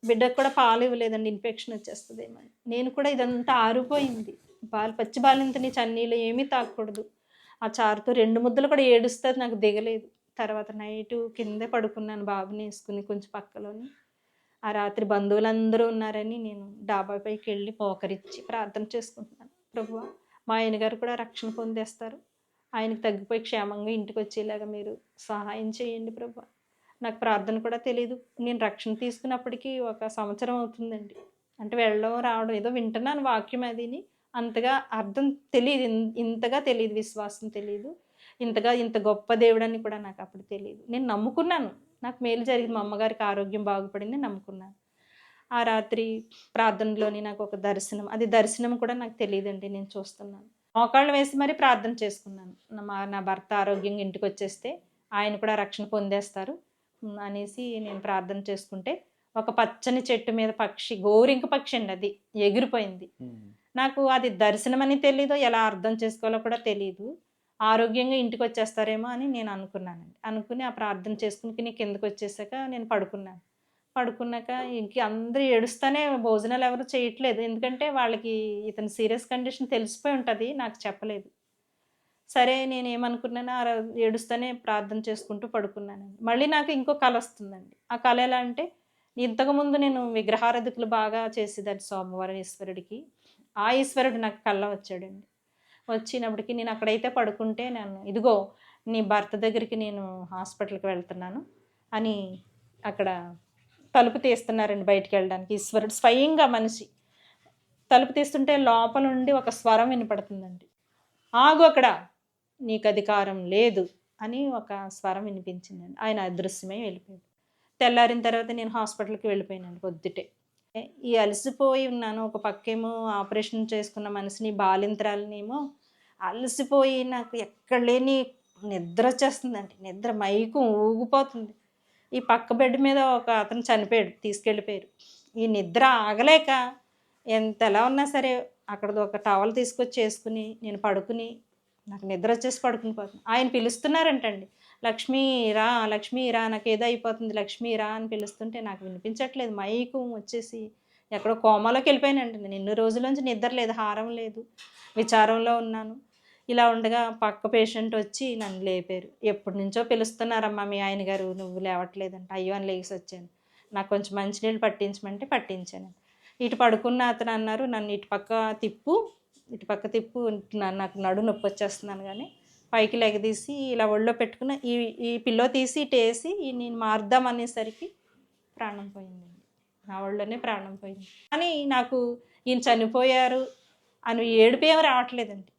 బిడ్డకు కూడా పాలు ఇవ్వలేదండి, ఇన్ఫెక్షన్ వచ్చేస్తదేమో అని. నేను కూడా ఇదంతా ఆరిపోయింది. పచ్చి బాలింతని చన్నీళ్ళు ఏమీ తాగకూడదు. ఆ చారుతో 2 ముద్దలు కూడా ఏడుస్తది, నాకు దిగలేదు. తర్వాత నైటు కిందే పడుకున్నాను బాబుని యేసుకుని కొంచెం పక్కలోని. ఆ రాత్రి బంధువులందరూ ఉన్నారని నేను డాబా పైకెళ్ళి మోకరిచ్చి ప్రార్థన చేసుకుంటున్నాను. ప్రభువా! మా ఆయన గారు కూడా రక్షణ పొందేస్తారు. ఆయనకి తగ్గిపోయి క్షేమంగా ఇంటికొచ్చేలాగా మీరు సహాయం చేయండి ప్రభువా! నాకు ప్రార్థన కూడా తెలీదు. నేను రక్షణ తీసుకున్నప్పటికి ఒక సంవత్సరం అవుతుందండి. అంటే వెళ్ళడం, రావడం ఏదో వింటున్నాను వాక్యం అదిని. అంతగా అర్థం తెలీదు. ఇంతగా తెలీదు. విశ్వాసం తెలీదు. ఇంత గొప్ప దేవుడని కూడా నాకప్పుడు తెలీదు. నేను నమ్ముకున్నాను. నాకు మేలు జరిగింది. మా అమ్మగారికి ఆరోగ్యం బాగుపడింది నమ్ముకున్నాను. ఆ రాత్రి ప్రార్థనలోని నాకొక దర్శనం. అది దర్శనం కూడా నాకు తెలీదండి. నేను చూస్తున్నాను. మోకాళ్ళు వేసి మరీ ప్రార్థన చేసుకున్నాను. నా భర్త ఆరోగ్యంగా ఇంటికొచ్చేస్తే ఆయన కూడా రక్షణ పొందేస్తారు అనేసి నేను ప్రార్థన చేసుకుంటే, ఒక పచ్చని చెట్టు మీద పక్షి, గోరింక పక్షి అండి అది, ఎగిరిపోయింది. నాకు అది దర్శనమని తెలీదు. ఎలా అర్థం చేసుకోవాలో కూడా తెలీదు. ఆరోగ్యంగా ఇంటికొచ్చేస్తారేమో అని నేను అనుకున్నానండి. అనుకుని ఆ ప్రార్థన చేసుకుని కిందకొచ్చేసాక నేను పడుకున్నాను. పడుకున్నాక ఇంక అందరూ ఏడుస్తానే భోజనాలు ఎవరు చేయట్లేదు. ఎందుకంటే వాళ్ళకి ఇతని సీరియస్ కండిషన్ తెలిసిపోయి ఉంటది. నాకు చెప్పలేదు. సరే నేనేమనుకున్నానో ఆ రోజు ఏడుస్తూనే ప్రార్థన చేసుకుంటూ పడుకున్నానండి. మళ్ళీ నాకు ఇంకో కలొస్తుందండి. ఆ కల ఎలా అంటే, ఇంతకుముందు నేను విగ్రహారాధకులు బాగా చేసేదాన్ని సోమవారం ఈశ్వరుడికి. ఆ ఈశ్వరుడు నాకు కల్లో వచ్చాడండి. వచ్చినప్పటికి నేను అక్కడైతే పడుకుంటే నన్ను, ఇదిగో నీ భర్త దగ్గరికి నేను హాస్పిటల్‌కి వెళ్తున్నాను అని అక్కడ తలుపు తీస్తున్నారండి బయటికెళ్ళడానికి. ఈశ్వరుడు స్వయంగా మనిషి. తలుపు తీస్తుంటే లోపల నుండి ఒక స్వరం వినపడుతుందండి. ఆగు అక్కడ, నీకు అధికారం లేదు అని ఒక స్వరం వినిపించిందండి. ఆయన అదృశ్యమై వెళ్ళిపోయాడు. తెల్లారిన తర్వాత నేను హాస్పిటల్‌కి వెళ్ళిపోయానండి పొద్దుటే. ఈ అలసిపోయి ఉన్నాను. ఒక పక్కేమో ఆపరేషన్ చేసుకున్న మనిషిని, బాలింతరాలనేమో అలసిపోయి నాకు ఎక్కడ లేని నిద్రొచ్చేస్తుందండి. నిద్ర మైకం ఊగిపోతుంది. ఈ పక్క బెడ్ మీద ఒక అతను చనిపోయాడు. తీసుకెళ్ళిపోయారు. ఈ నిద్ర ఆగలేక ఎంతలా ఉన్నా సరే అక్కడిది ఒక టవల్ తీసుకొచ్చి యేసుకుని నేను పడుకుని, నాకు నిద్రొచ్చేసి పడుకుని పోతున్నా. ఆయన పిలుస్తున్నారంటండి. లక్ష్మీ రా, లక్ష్మీ రా, నాకేదో అయిపోతుంది లక్ష్మీ రా అని పిలుస్తుంటే నాకు వినిపించట్లేదు. మైకం వచ్చేసి ఎక్కడో కోమాలోకి వెళ్ళిపోయానండి. నేను ఎన్ని రోజుల నుంచి నిద్ర లేదు, హారం లేదు, విచారంలో ఉన్నాను. ఇలా ఉండగా పక్క పేషెంట్ వచ్చి నన్ను లేపారు. ఎప్పటినుంచో పిలుస్తున్నారమ్మా మీ ఆయన గారు, నువ్వు లేవట్లేదంట. అయ్యో అని లేసొచ్చాను. నాకు కొంచెం మంచినీళ్ళు పట్టించమంటే పట్టించాను. ఇటు పడుకున్న అతను అన్నారు, నన్ను ఇటు పక్క తిప్పు, నాకు నడుము నొప్పి వచ్చేస్తున్నాను కానీ పైకి లెగదీసి ఇలా ఒళ్ళో పెట్టుకున్న ఈ ఈ పిల్లో తీసి ఇటేసి నేను మారుద్దాం అనేసరికి ప్రాణం పోయిందండి. నా ఒళ్ళోనే ప్రాణం పోయింది. కానీ నాకు ఈయన చనిపోయారు అని ఏడుపు ఏమి రావట్లేదండి.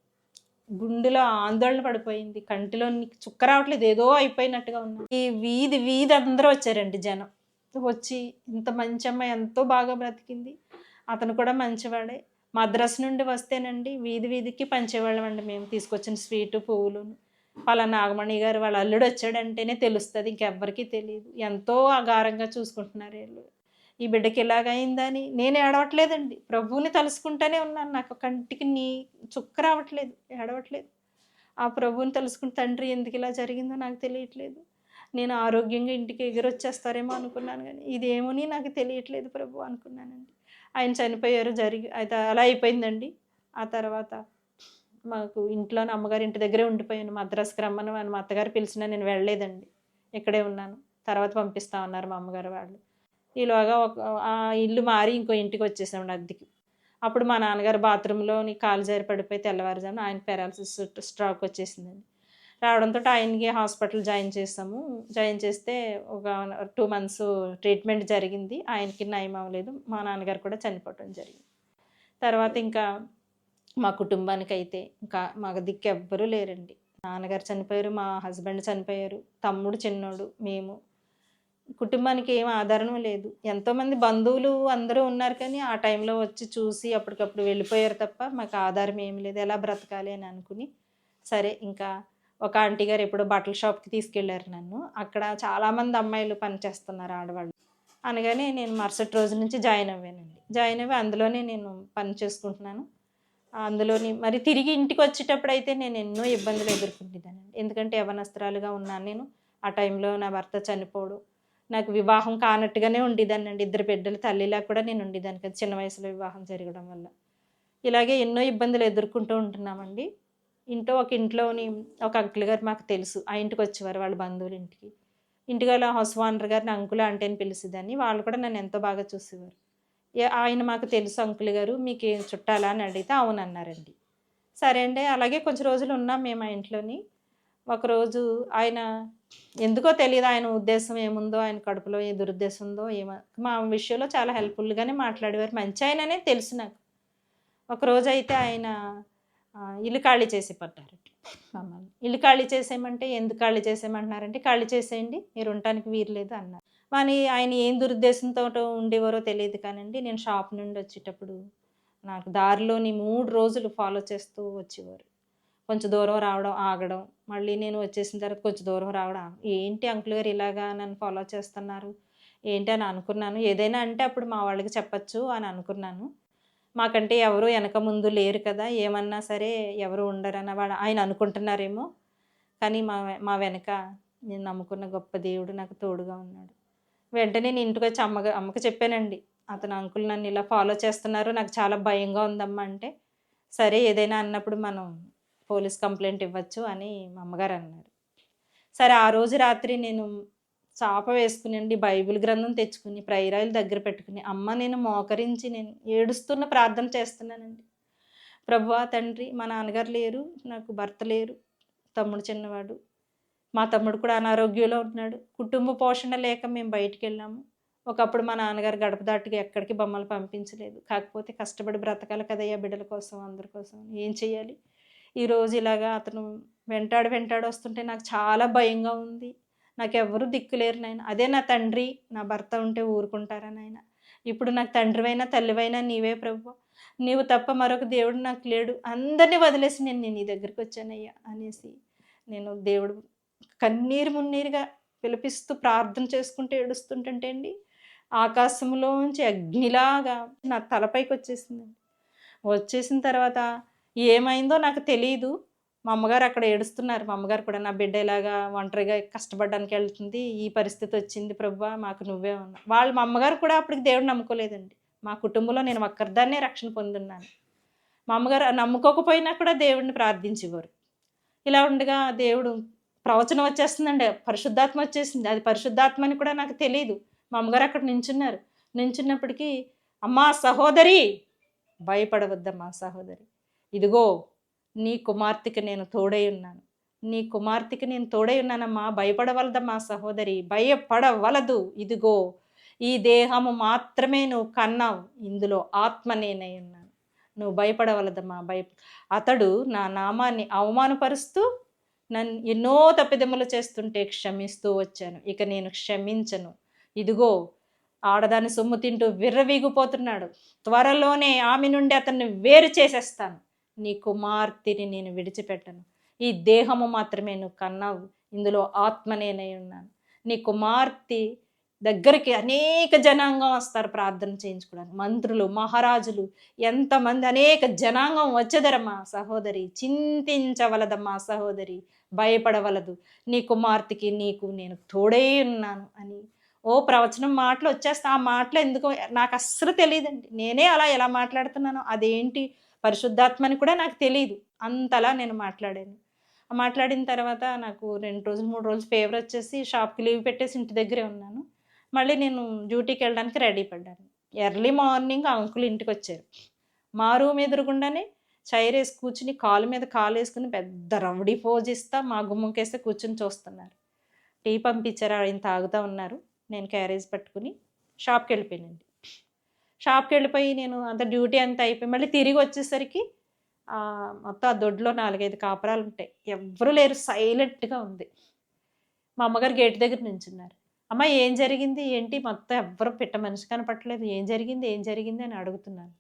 గుండెలో ఆందోళన పడిపోయింది. కంటిలో చుక్క రావట్లేదు. ఏదో అయిపోయినట్టుగా ఉన్నా. ఈ వీధి అందరూ వచ్చారండి జనం. వచ్చి ఇంత మంచి అమ్మాయి ఎంతో బాగా బ్రతికింది. అతను కూడా మంచివాడే. మద్రాసు నుండి వస్తేనండి వీధికి పంచేవాళ్ళమండి మేము. తీసుకొచ్చిన స్వీటు, పువ్వులును. పలానా నాగమణి గారు వాళ్ళ అల్లుడు వచ్చాడంటేనే తెలుస్తది. ఇంకెవ్వరికీ తెలీదు. ఎంతో ఆగారంగా చూసుకుంటున్నారు ఈళ్ళు. ఈ బిడ్డకి ఇలాగయిందని నేను ఏడవట్లేదండి. ప్రభువుని తలుసుకుంటూనే ఉన్నాను. నాకు కంటికి చుక్క రావట్లేదు. ఏడవట్లేదు. ఆ ప్రభువుని తలుసుకుని, తండ్రి ఎందుకు ఇలా జరిగిందో నాకు తెలియట్లేదు. నేను ఆరోగ్యంగా ఇంటికి ఎగిరొచ్చేస్తారేమో అనుకున్నాను గానీ, ఇదేమోని నాకు తెలియట్లేదు ప్రభు అనుకున్నానండి. ఆయన చనిపోయారు. అయితే అలా అయిపోయిందండి. ఆ తర్వాత మాకు ఇంట్లోనే అమ్మగారి ఇంటి దగ్గరే ఉండిపోయాను. మద్రాసుకి రమ్మని మా అత్తగారు పిలిచినా నేను వెళ్ళలేదండి. ఇక్కడే ఉన్నాను. తర్వాత పంపిస్తా అన్నారు మా అమ్మగారు వాళ్ళు. ఈలోగా ఆ ఇల్లు మారి ఇంకో ఇంటికొచ్చేసామండి అద్దెకి. అప్పుడు మా నాన్నగారు బాత్రూంలోని కాలు జారి పడిపోయి తెల్లవారుజామున ఆయన పారాలిసిస్ స్ట్రోక్ వచ్చేసిందండి. రావడంతో ఆయనకి హాస్పిటల్ జాయిన్ చేసాము. జాయిన్ చేస్తే ఒక 2 మంత్స్ ట్రీట్మెంట్ జరిగింది. ఆయనకి నయం అవ్వలేదు. మా నాన్నగారు కూడా చనిపోవటం జరిగింది. తర్వాత ఇంకా మా కుటుంబానికైతే ఇంకా మాకు దిక్కు ఎవ్వరూ లేరండి. నాన్నగారు చనిపోయారు, మా హస్బెండ్ చనిపోయారు, తమ్ముడు చిన్నోడు, మేము. కుటుంబానికి ఏం ఆధారం లేదు. ఎంతోమంది బంధువులు అందరూ ఉన్నారు కానీ ఆ టైంలో వచ్చి చూసి అప్పటికప్పుడు వెళ్ళిపోయారు తప్ప మాకు ఆధారం ఏమి లేదు. ఎలా బ్రతకాలి అని అనుకుని, సరే ఇంకా ఒక ఆంటీ గారు ఎప్పుడో బట్టల షాప్‌కి తీసుకెళ్లారు నన్ను. అక్కడ చాలామంది అమ్మాయిలు పనిచేస్తున్నారు, ఆడవాళ్ళు. అనగానే నేను మరుసటి రోజు నుంచి జాయిన్ అవ్వానండి. జాయిన్ అవ్వి అందులోనే నేను పని చేసుకుంటున్నాను. అందులోని మరి తిరిగి ఇంటికి వచ్చేటప్పుడు అయితే నేను ఎన్నో ఇబ్బందులు ఎదుర్కొంటున్నానండి. ఎందుకంటే యవ్వనస్తురాలుగా ఉన్నాను నేను. ఆ టైంలో నా భర్త చనిపోవడం. నాకు వివాహం కానట్టుగానే ఉండేదాన్నండి. 2 బిడ్డల తల్లిలా కూడా నేను ఉండేదాన్ని కాదు. చిన్న వయసులో వివాహం జరగడం వల్ల. ఇలాగే ఎన్నో ఇబ్బందులు ఎదుర్కొంటూ ఉంటున్నామండి. ఇంట్లోని ఒక అంకుల్ గారు మాకు తెలుసు. ఆ ఇంటికొచ్చేవారు వాళ్ళ బంధువుల ఇంటికి. ఇంటికాడ హౌస్ ఓనర్ గారిని అంకుల్, ఆంటీ అని పిలిసేదాన్ని. వాళ్ళు కూడా నన్ను ఎంతో బాగా చూసేవారు. ఆయన మాకు తెలుసు అంకుల్ గారు. మీకేం చుట్టాలా అని అడిగితే అవునన్నారండి. సరే అండి. అలాగే కొంచెం రోజులు ఉన్నాం మేము ఆ ఇంట్లోని. ఒకరోజు ఆయన ఎందుకో తెలీదు ఆయన ఉద్దేశం ఏముందో, ఆయన కడుపులో ఏ దురుద్దేశం ఉందో ఏమో మా విషయంలో చాలా హెల్ప్‌ఫుల్‌గానే మాట్లాడేవారు. మంచాయననే తెలుసు నాకు. ఒకరోజైతే ఆయన ఇల్లు ఖాళీ చేసేయమన్నారండి మమ్మల్ని. ఇల్లు ఖాళీ చేసేయమంటే, ఎందుకు ఖాళీ చేసేయమంటున్నారంటే, ఖాళీ చేసేయండి మీరు ఉండటానికి వీలు లేదు అన్నారు. కానీ ఆయన ఏం దురుద్దేశంతోటో ఉండేవారో తెలీదు కానండి, నేను షాప్ నుండి వచ్చేటప్పుడు నాకు దారిలోని 3 రోజులు ఫాలో చేస్తూ వచ్చేవారు. కొంచెం దూరం రావడం, ఆగడం. మళ్ళీ నేను వచ్చేసిన తర్వాత కొంచెం దూరం రావడం, ఏంటి అంకుల్ గారు ఇలాగా నన్ను ఫాలో చేస్తున్నారు? ఏంటి అని అనుకున్నాను. ఏదైనా అంటే అప్పుడు మా వాళ్ళకి చెప్పొచ్చు అని అనుకున్నాను. మాకంటే ఎవరు ఎనక ముందు లేరు కదా! ఏమన్నా సరే ఎవరు ఉండరని ఆయన అనుకుంటున్నారేమో. కానీ మా వెనక నేను నమ్ముకున్న గొప్ప దేవుడు నాకు తోడుగా ఉన్నాడు. వెంటనే నేను ఇంటికొచ్చి అమ్మకి చెప్పానండి. అతను అంకుల్ నన్ను ఇలా ఫాలో చేస్తున్నారు. నాకు చాలా భయంగా ఉందమ్మా అంటే, సరే ఏదైనా అన్నప్పుడు మనం పోలీస్ కంప్లెయింట్ ఇవ్వచ్చు అని మా అమ్మగారు అన్నారు. సరే ఆ రోజు రాత్రి నేను చాప వేసుకునండి బైబిల్ గ్రంథం తెచ్చుకుని ప్రైరాయిలు దగ్గర పెట్టుకుని అమ్మ నేను మోకరించి నేను ఏడుస్తున్న ప్రార్థన చేస్తున్నానండి. ప్రభువా తండ్రి మా నాన్నగారు లేరు, నాకు భర్త లేరు, తమ్ముడు చిన్నవాడు. మా తమ్ముడు కూడా అనారోగ్యంలో ఉంటున్నాడు. కుటుంబ పోషణ లేక మేము బయటికెళ్ళాము. ఒకప్పుడు మా నాన్నగారు గడప దాటుగా ఎక్కడికి మమ్మల్ని పంపించలేదు. కాకపోతే కష్టపడి బ్రతకాలి కదయ్యా బిడ్డల కోసం, అందరి కోసం. ఏం చేయాలి? ఈరోజు ఇలాగా అతను వెంటాడి వస్తుంటే నాకు చాలా భయంగా ఉంది. నాకెవ్వరు దిక్కులేరు నాయన. అదే నా తండ్రి, నా భర్త ఉంటే ఊరుకుంటారా నాయన? ఇప్పుడు నాకు తండ్రివైనా, తల్లివైనా నీవే ప్రభువా. నీవు తప్ప మరొక దేవుడు నాకు లేడు. అందరిని వదిలేసి నేను నీ దగ్గరికొచ్చానయ్యా అనేసి నేను దేవుడు కన్నీరు మున్నీరుగా విలపిస్తూ ప్రార్థన చేసుకుంటూ ఏడుస్తుంటుంటే అండి, ఆకాశంలోంచి అగ్నిలాగా నా తలపైకొచ్చేసిందండి. వచ్చేసిన తర్వాత ఏమైందో నాకు తెలీదు. మా అమ్మగారు అక్కడ ఏడుస్తున్నారు. మా అమ్మగారు కూడా నా బిడ్డ ఇలాగా ఒంటరిగా కష్టపడడానికి వెళ్తుంది. ఈ పరిస్థితి వచ్చింది ప్రభువా మాకు నువ్వే ఉన్నావు. మా అమ్మగారు కూడా అప్పటికి దేవుడిని నమ్ముకోలేదండి. మా కుటుంబంలో నేను ఒక్కరిదాన్నే రక్షణ పొందున్నాను. మా అమ్మగారు నమ్ముకోకపోయినా కూడా దేవుడిని ప్రార్థించేవారు. ఇలా ఉండగా దేవుడు ప్రవచనం వచ్చేస్తుందండి. పరిశుద్ధాత్మ వచ్చేసింది. అది పరిశుద్ధాత్మ అని కూడా నాకు తెలీదు. మా అమ్మగారు అక్కడ నించున్నారు. నించున్నప్పటికీ అమ్మా సహోదరి భయపడవద్దమ్మా సహోదరి. ఇదిగో నీ కుమార్తెకి నేను తోడై ఉన్నాను. నీ కుమార్తెకి నేను తోడై ఉన్నానమ్మా. భయపడవలదమ్మా సహోదరి. భయపడవలదు. ఇదిగో ఈ దేహము మాత్రమే నువ్వు కన్నావు. ఇందులో ఆత్మ నేనై ఉన్నాను. నువ్వు భయపడవలదమ్మా. అతడు నా నామాన్ని అవమానపరుస్తూ నన్ను ఎన్నో తప్పిదములు చేస్తుంటే క్షమిస్తూ వచ్చాను. ఇక నేను క్షమించను. ఇదిగో ఆడదాని సొమ్ము తింటూ విర్రవీగిపోతున్నాడు. త్వరలోనే ఆమె నుండి అతన్ని వేరు చేసేస్తాను. నీ కుమార్తెని నేను విడిచిపెట్టను. ఈ దేహము మాత్రమే నువ్వు కన్నావు. ఇందులో ఆత్మ నేనై ఉన్నాను. నీ కుమార్తె దగ్గరికి అనేక జనాంగం వస్తారు ప్రార్థన చేయించుకోవడానికి. మంత్రులు, మహారాజులు ఎంతమంది అనేక జనాంగం వచ్చేదరమ్మా సహోదరి. చింతించవలదమ్మా సహోదరి. భయపడవలదు. నీ కుమార్తెకి నీకు నేను తోడై ఉన్నాను అని ప్రవచనం మాటలు వచ్చేస్తా. ఆ మాటలు ఎందుకో నాకు అస్సలు తెలియదండి. నేనే అలా ఎలా మాట్లాడుతున్నానో అదేంటి పరిశుద్ధాత్మని కూడా నాకు తెలియదు. అంతలా నేను మాట్లాడాను. మాట్లాడిన తర్వాత నాకు 2 రోజులు 3 రోజులు ఫీవర్ వచ్చేసి షాప్కి లీవ్ పెట్టేసి ఇంటి దగ్గరే ఉన్నాను. మళ్ళీ నేను డ్యూటీకి వెళ్ళడానికి రెడీ పడ్డాను. ఎర్లీ మార్నింగ్ అంకుల్ ఇంటికి వచ్చారు. మా రూమ్ ఎదురుగుండానే చైర్ వేసి కూర్చుని కాలు మీద కాలు వేసుకుని పెద్ద రౌడీ పోజ్ ఇస్తా మా గుమ్మంకేస్తే కూర్చుని చూస్తున్నారు. టీ పంపించారు. ఆయన తాగుతూ ఉన్నారు. నేను క్యారేజ్ పట్టుకుని షాప్కి వెళ్ళిపోయానండి. షాప్కి వెళ్ళిపోయి నేను అంత డ్యూటీ అంతా అయిపోయి మళ్ళీ తిరిగి వచ్చేసరికి మొత్తం ఆ దొడ్లో 4-5 కాపురాలు ఉంటాయి. ఎవ్వరూ లేరు. సైలెంట్గా ఉంది. మా అమ్మగారు గేట్ దగ్గర నించున్నారు. అమ్మ ఏం జరిగింది ఏంటి మొత్తం ఎవ్వరు పిట్ట మనిషి కనపట్టలేదు. ఏం జరిగింది అని అడుగుతున్నాను.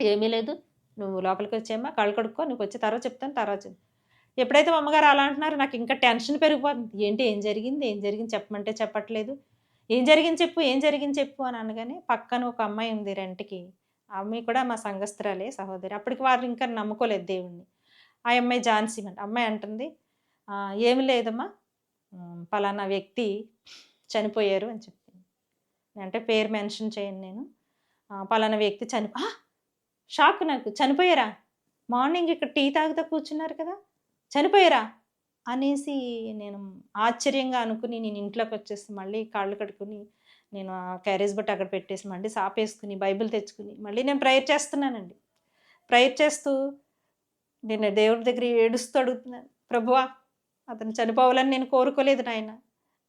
ఏమీ లేదు, నువ్వు లోపలికి వచ్చేయమ్మా, కళ్ళు కడుక్కో, నువ్వు వచ్చి తర్వాత చెప్తాను తర్వాత చెప్పు. ఎప్పుడైతే మా అమ్మగారు అలా అంటున్నారో నాకు ఇంకా టెన్షన్ పెరిగిపోతుంది. ఏం జరిగింది చెప్పమంటే చెప్పట్లేదు. ఏం జరిగింది చెప్పు అని అనగానే పక్కన ఒక అమ్మాయి ఉంది రెంట్కి. ఆమె కూడా మా సంఘస్థురాలే సహోదరి. అప్పటికి వారు ఇంకా నమ్ముకోలేదు దేవుడిని. ఆ అమ్మాయి ఝాన్సీ అంట. అమ్మాయి అంటుంది, "ఏమి లేదమ్మా, పలానా వ్యక్తి చనిపోయారు" అని చెప్పింది. అంటే పేరు మెన్షన్ చేయను నేను. పలానా వ్యక్తి షాక్ నాకు. "చనిపోయారా? మార్నింగ్ ఇక్కడ టీ తాగుతా కూర్చున్నారు కదా! చనిపోయారా?" అనేసి నేను ఆశ్చర్యంగా అనుకుని నేను ఇంట్లోకొచ్చేసి మళ్ళీ కాళ్ళు కడుక్కొని నేను ఆ క్యారేజ్ బట్టి అక్కడ పెట్టేసి మళ్ళీ సాపేసుకుని బైబిల్ తెచ్చుకుని మళ్ళీ నేను ప్రేయర్ చేస్తున్నానండి. ప్రేయర్ చేస్తూ నేను దేవుడి దగ్గర ఏడుస్తూ అడుగుతున్నాను, ప్రభువా అతను చనిపోవాలని నేను కోరుకోలేదు నాయన.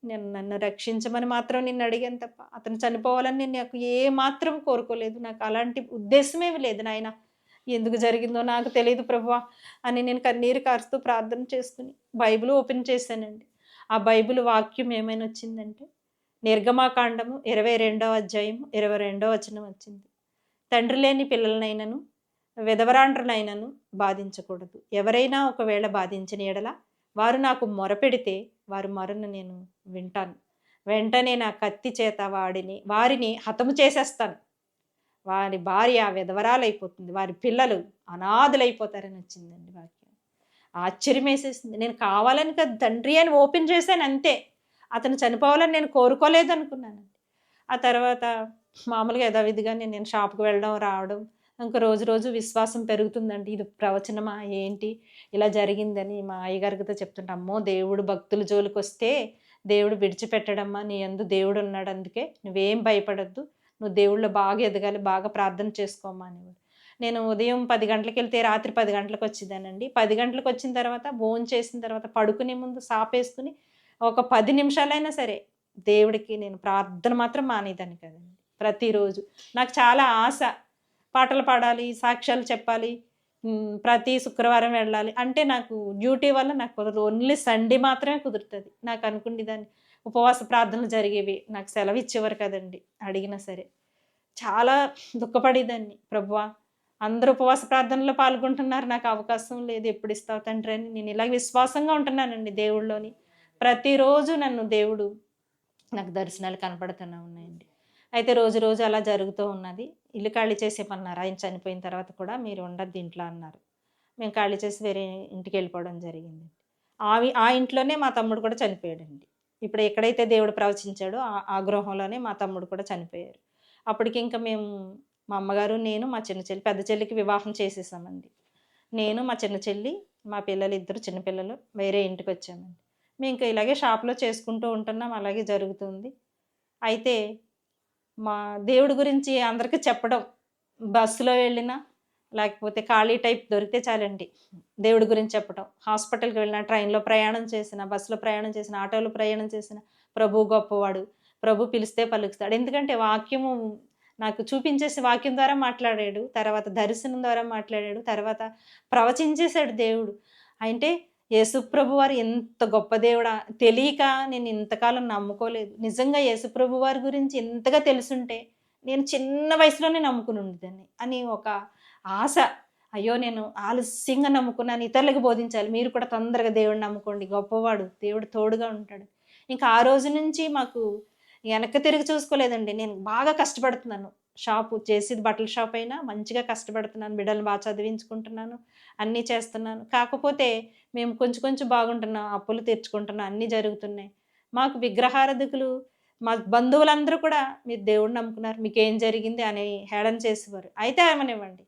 నన్ను రక్షించమని మాత్రం నిన్ను అడిగాను తప్ప అతను చనిపోవాలని నేను నాకు ఏ మాత్రం కోరుకోలేదు. నాకు అలాంటి ఉద్దేశమేమి లేదు నాయన. ఎందుకు జరిగిందో నాకు తెలియదు ప్రభువా అని నేను కన్నీరు కారుస్తూ ప్రార్థన చేసుకుని బైబిల్ ఓపెన్ చేశానండి. ఆ బైబిల్ వాక్యం ఏమైనా వచ్చిందంటే నిర్గమాకాండము 22వ అధ్యాయం 22వ వచనం వచ్చింది. తండ్రి లేని పిల్లలనైనను విధవరాండ్రనైనను బాధించకూడదు. ఎవరైనా ఒకవేళ బాధించిన ఎడల వారు నాకు మొరపెడితే వారి మొరను నేను వింటాను. వెంటనే నా కత్తి చేత వారిని హతము చేసేస్తాను. వారి భార్య విధవరాలైపోతుంది. వారి పిల్లలు అనాథులైపోతారని వచ్చిందండి వాక్యం. ఆశ్చర్యం వేసేసింది. నేను కావాలని కదా తండ్రి అని ఓపెన్ చేశాను అంతే. అతను చనిపోవాలని నేను కోరుకోలేదు అనుకున్నానండి. ఆ తర్వాత మామూలుగా యథావిధిగా నేను షాప్కి వెళ్ళడం రావడం ఇంకా రోజు రోజు విశ్వాసం పెరుగుతుందండి. ఇది ప్రవచనమా ఏంటి ఇలా జరిగిందని మా అయ్యగారితో చెప్తుంటే, అమ్మో దేవుడు భక్తుల జోలికి వస్తే దేవుడు విడిచిపెట్టడమ్మా, నీ యందు దేవుడు ఉన్నాడు, అందుకే నువ్వేం భయపడద్దు, నువ్వు దేవుళ్ళో బాగా ఎదగాలి, బాగా ప్రార్థన చేసుకోమ్మా అనేవాడు. నేను ఉదయం 10 గంటలకు వెళ్తే రాత్రి 10 గంటలకు వచ్చేదానండి. 10 గంటలకు వచ్చిన తర్వాత భోంచేసిన తర్వాత పడుకునే ముందు సాపేసుకుని ఒక 10 నిమిషాలైనా సరే దేవుడికి నేను ప్రార్థన మాత్రం మానేదాన్ని కదండి. ప్రతిరోజు నాకు చాలా ఆశ, పాటలు పాడాలి, సాక్ష్యాలు చెప్పాలి, ప్రతి శుక్రవారం వెళ్ళాలి అంటే నాకు డ్యూటీ వల్ల నాకు కుదరదు. ఓన్లీ సండే మాత్రమే కుదురుతుంది. నాకు అనుకునేదాన్ని ఉపవాస ప్రార్థనలు జరిగేవి, నాకు సెలవు ఇచ్చేవారు కదండి అడిగినా సరే. చాలా దుఃఖపడేదాన్ని, ప్రభువా అందరూ ఉపవాస ప్రార్థనలో పాల్గొంటున్నారు, నాకు అవకాశం లేదు, ఎప్పుడు ఇస్తావు తండ్రి అని నేను ఇలా విశ్వాసంగా ఉంటున్నానండి దేవుళ్ళలోని. ప్రతిరోజు నన్ను దేవుడు నాకు దర్శనాలు కనపడుతూనే ఉన్నాయండి. అయితే రోజు రోజు అలా జరుగుతూ ఉన్నది. ఇల్లు ఖాళీ చేసేమన్నారు. ఆయన చనిపోయిన తర్వాత కూడా మీరు ఉండద్దు ఇంట్లో అన్నారు. మేము ఖాళీ చేసి వేరే ఇంటికి వెళ్ళిపోవడం జరిగింది. ఆ ఇంట్లోనే మా తమ్ముడు కూడా చనిపోయాడండి. ఇప్పుడు ఎక్కడైతే దేవుడు ప్రవచించాడో ఆ గృహంలోనే మా తమ్ముడు కూడా చనిపోయారు. అప్పటికి ఇంకా మేము మా అమ్మగారు, నేను, మా చిన్న చెల్లి, పెద్ద చెల్లికి వివాహం చేసేసామండి. నేను, మా చిన్న చెల్లి, మా పిల్లలు ఇద్దరు చిన్నపిల్లలు వేరే ఇంటికి వచ్చామండి. మేము ఇంకా ఇలాగే షాప్లో చేసుకుంటూ ఉంటున్నాం, అలాగే జరుగుతుంది. అయితే మా దేవుడి గురించి అందరికీ చెప్పడం, బస్సులో వెళ్ళినా లేకపోతే ఖాళీ టైప్ దొరికితే చాలండి దేవుడి గురించి చెప్పడం. హాస్పిటల్కి వెళ్ళినా, ట్రైన్లో ప్రయాణం చేసిన, బస్సులో ప్రయాణం చేసిన, ఆటోలో ప్రయాణం చేసిన, ప్రభు గొప్పవాడు, ప్రభు పిలిస్తే పలుకుతాడు. ఎందుకంటే వాక్యము నాకు చూపించేసి వాక్యం ద్వారా మాట్లాడాడు, తర్వాత దర్శనం ద్వారా మాట్లాడాడు, తర్వాత ప్రవచించేశాడు దేవుడు. అంటే యేసుప్రభు వారు ఎంత గొప్ప దేవుడా తెలియక నేను ఇంతకాలం నమ్ముకోలేదు. నిజంగా యేసుప్రభు వారి గురించి ఎంతగా తెలుసుంటే నేను చిన్న వయసులోనే నమ్ముకుని ఉండేదాన్ని అని ఒక ఆశ. అయ్యో నేను ఆలస్యంగా నమ్ముకున్నాను, ఇతరులకు బోధించాలి, మీరు కూడా తొందరగా దేవుడిని నమ్ముకోండి, గొప్పవాడు, దేవుడు తోడుగా ఉంటాడు. ఇంకా ఆ రోజు నుంచి మాకు వెనక్కి తిరిగి చూసుకోలేదండి. నేను బాగా కష్టపడుతున్నాను. షాపు చేసేది బట్టల షాప్ అయినా మంచిగా కష్టపడుతున్నాను, బిడ్డలను బాగా చదివించుకుంటున్నాను, అన్నీ చేస్తున్నాను. కాకపోతే మేము కొంచెం కొంచెం బాగుంటున్నాం, అప్పులు తీర్చుకుంటున్నాం, అన్నీ జరుగుతున్నాయి. మాకు విగ్రహారాధకులు మా బంధువులందరూ కూడా మీరు దేవుడిని నమ్ముకున్నారు, మీకేం జరిగింది అని హేళన చేసేవారు. అయితే ఏమనివ్వండి,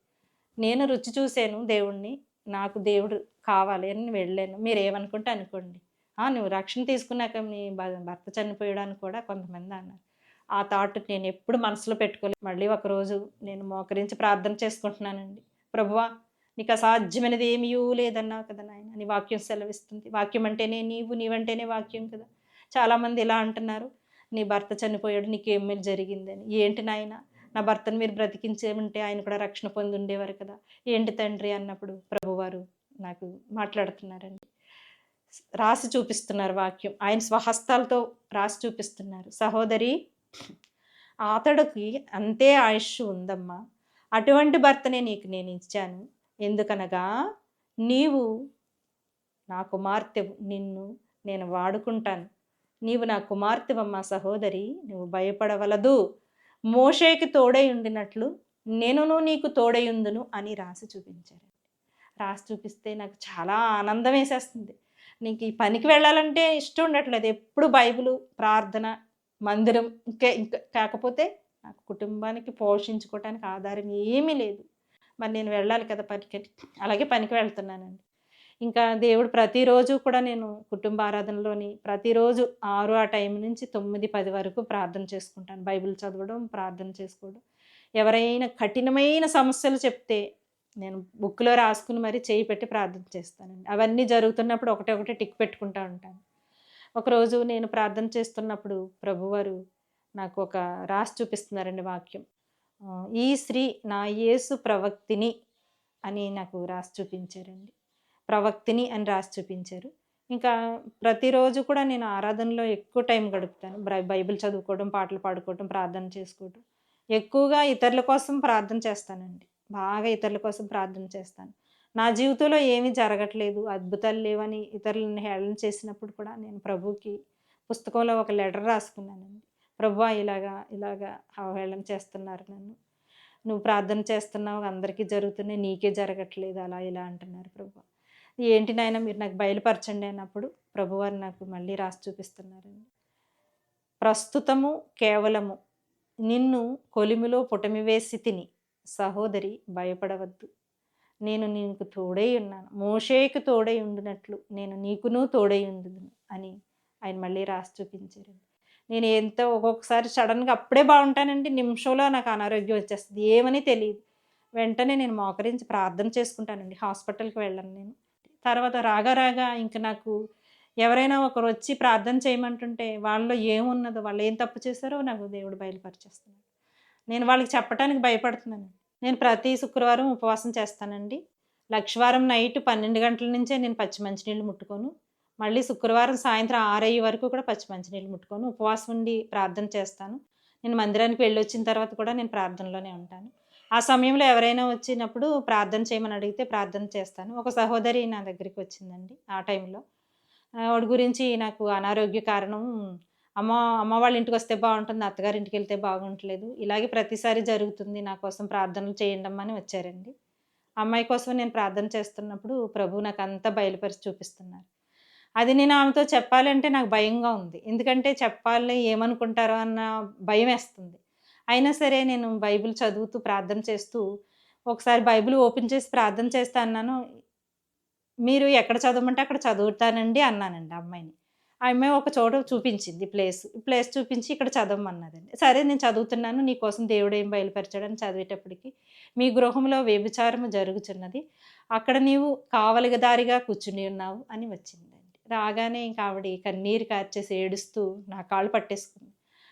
నేను రుచి చూశాను దేవుడిని, నాకు దేవుడు కావాలి అని వెళ్ళాను. మీరు ఏమనుకుంటే అనుకోండి. నువ్వు రక్షణ తీసుకున్నాక మీ భర్త చనిపోయాడని కూడా కొంతమంది అన్నారు. ఆ థాట్ నేను ఎప్పుడు మనసులో పెట్టుకోలేదు. మళ్ళీ ఒకరోజు నేను మోకరించి ప్రార్థన చేసుకుంటున్నానండి. ప్రభువా నీకు అసాధ్యమైనది ఏమీ లేదన్నావు కదా నాయన, నీ వాక్యం సెలవిస్తుంది. వాక్యం అంటేనే నీవు, నీవంటేనే వాక్యం కదా. చాలామంది ఇలా అంటున్నారు, నీ భర్త చనిపోయాడు, నీకేం మేలు జరిగిందని. ఏంటి నాయన, నా భర్తను మీరు బ్రతికించేమంటే ఆయన కూడా రక్షణ పొంది ఉండేవారు కదా, ఏంటి తండ్రి అన్నప్పుడు ప్రభువారు నాకు మాట్లాడుతున్నారండి, రాసి చూపిస్తున్నారు వాక్యం. ఆయన స్వహస్తాలతో రాసి చూపిస్తున్నారు. సహోదరి, అతడికి అంతే ఆయుష్ ఉందమ్మా, అటువంటి భర్తనే నీకు నేను ఇచ్చాను. ఎందుకనగా నీవు నా కుమార్తెవు, నిన్ను నేను వాడుకుంటాను, నీవు నా కుమార్తెవమ్మా సహోదరి, నువ్వు భయపడవలదు. మోషేకి తోడై ఉండినట్లు నేనును నీకు తోడయుందును అని రాసి చూపించారు. రాసి చూపిస్తే నాకు చాలా ఆనందం వేసేస్తుంది. నీకు ఈ పనికి వెళ్ళాలంటే ఇష్టం ఉండట్లేదు. ఎప్పుడు బైబిలు, ప్రార్థన, మందిరం ఇంకా కాకపోతే నాకు కుటుంబానికి పోషించుకోవటానికి ఆధారం ఏమీ లేదు. మరి నేను వెళ్ళాలి కదా పనికని. అలాగే పనికి వెళ్తున్నానండి. ఇంకా దేవుడు ప్రతిరోజు కూడా నేను కుటుంబ ఆరాధనలోని ప్రతిరోజు 6 ఆ టైం నుంచి 9, 10 వరకు ప్రార్థన చేసుకుంటాను. బైబిల్ చదవడం, ప్రార్థన చేసుకోవడం. ఎవరైనా కఠినమైన సమస్యలు చెప్తే నేను బుక్‌లో రాసుకుని మరీ చేయి పెట్టి ప్రార్థన చేస్తానండి. అవన్నీ జరుగుతున్నప్పుడు ఒకటి ఒకటి టిక్ పెట్టుకుంటా ఉంటాను. ఒకరోజు నేను ప్రార్థన చేస్తున్నప్పుడు ప్రభువారు నాకు ఒక రాసి చూపిస్తున్నారండి వాక్యం. ఈ స్త్రీ నా యేసు ప్రవక్తిని అని నాకు రాసి చూపించారండి. ప్రవక్తిని అని రాసి చూపించారు. ఇంకా ప్రతిరోజు కూడా నేను ఆరాధనలో ఎక్కువ టైం గడుపుతాను. బైబిల్ చదువుకోవడం, పాటలు పాడుకోవడం, ప్రార్థన చేసుకోవడం. ఎక్కువగా ఇతరుల కోసం ప్రార్థన చేస్తానండి. బాగా ఇతరుల కోసం ప్రార్థన చేస్తాను. నా జీవితంలో ఏమీ జరగట్లేదు, అద్భుతాలు లేవని ఇతరులను హేళన చేసినప్పుడు కూడా నేను ప్రభువుకి పుస్తకంలో ఒక లెటర్ రాసుకున్నానండి. ప్రభువా ఇలాగా అవహేళన చేస్తున్నారు నన్ను. నువ్వు ప్రార్థన చేస్తున్నావు, అందరికీ జరుగుతున్నాయి, నీకే జరగట్లేదు, అలా ఇలా అంటున్నారు ప్రభువా. ఏంటి నాయన మీరు నాకు బయలుపరచండి అన్నప్పుడు ప్రభువారు నాకు మళ్ళీ రాసి చూపిస్తున్నారండి. ప్రస్తుతము కేవలము నిన్ను కొలిమిలో పుటమి వేసి తిని సహోదరి భయపడవద్దు, నేను నీకు తోడై ఉన్నాను, మోషేకు తోడై ఉండినట్లు నేను నీకును తోడై ఉండును అని ఆయన మళ్ళీ రాసి చూపించారండి. నేను ఎంతో ఒక్కొక్కసారి సడన్గా అప్పుడే బాగుంటానండి, నిమిషంలో నాకు అనారోగ్యం వచ్చేస్తుంది, ఏమని తెలియదు. వెంటనే నేను మోకరించి ప్రార్థన చేసుకుంటానండి. హాస్పిటల్కి వెళ్ళను నేను. తర్వాత రాగా ఇంక నాకు ఎవరైనా ఒకరు వచ్చి ప్రార్థన చేయమంటుంటే వాళ్ళలో ఏమున్నదో, వాళ్ళు ఏం తప్పు చేశారో నాకు దేవుడు బయలుపరిచేస్తున్నాడు. నేను వాళ్ళకి చెప్పడానికి భయపడుతున్నాను. నేను ప్రతి శుక్రవారం ఉపవాసం చేస్తానండి. లక్షవారం నైట్ 12 గంటల నుంచే నేను పచ్చి మంచినీళ్ళు ముట్టుకోను. మళ్ళీ శుక్రవారం సాయంత్రం 6 వరకు కూడా పచ్చి మంచినీళ్ళు ముట్టుకోను. ఉపవాసం ఉండి ప్రార్థన చేస్తాను. నేను మందిరానికి వెళ్ళొచ్చిన తర్వాత కూడా నేను ప్రార్థనలోనే ఉంటాను. ఆ సమయంలో ఎవరైనా వచ్చినప్పుడు ప్రార్థన చేయమని అడిగితే ప్రార్థన చేస్తాను. ఒక సహోదరి నా దగ్గరికి వచ్చిందండి ఆ టైంలో. వాడి గురించి నాకు అనారోగ్య కారణం, అమ్మ వాళ్ళ ఇంటికి వస్తే బాగుంటుంది, అత్తగారి ఇంటికి వెళ్తే బాగుంటలేదు, ఇలాగే ప్రతిసారి జరుగుతుంది, నా కోసం ప్రార్థనలు చేయండమ్మా అని వచ్చారండి. అమ్మాయి కోసం నేను ప్రార్థన చేస్తున్నప్పుడు ప్రభువు నాకు అంతా బయలుపరిచి చూపిస్తున్నారు. అది నేను ఆమెతో చెప్పాలంటే నాకు భయంగా ఉంది. ఎందుకంటే చెప్పాలి ఏమనుకుంటారో అన్న భయం వేస్తుంది. అయినా సరే నేను బైబిల్ చదువుతూ ప్రార్థన చేస్తూ ఒకసారి బైబిల్ ఓపెన్ చేసి ప్రార్థన చేస్తా అన్నాను. మీరు ఎక్కడ చదవమంటే అక్కడ చదువుతానండి అన్నానండి ఆ అమ్మాయిని. ఆ అమ్మాయి ఒక చోట చూపించింది ప్లేస్ చూపించి ఇక్కడ చదవమన్నదండి. సరే నేను చదువుతున్నాను, నీకోసం దేవుడు ఏం బయలుపరిచాడని చదివేటప్పటికి, మీ గృహంలో వ్యభిచారము జరుగుచున్నది, అక్కడ నీవు కావలిగదారిగా కూర్చుని ఉన్నావు అని వచ్చిందండి. రాగానే ఇంక ఆవిడ కన్నీరు కార్చేసి ఏడుస్తూ నా కాళ్ళు పట్టేసుకుంది.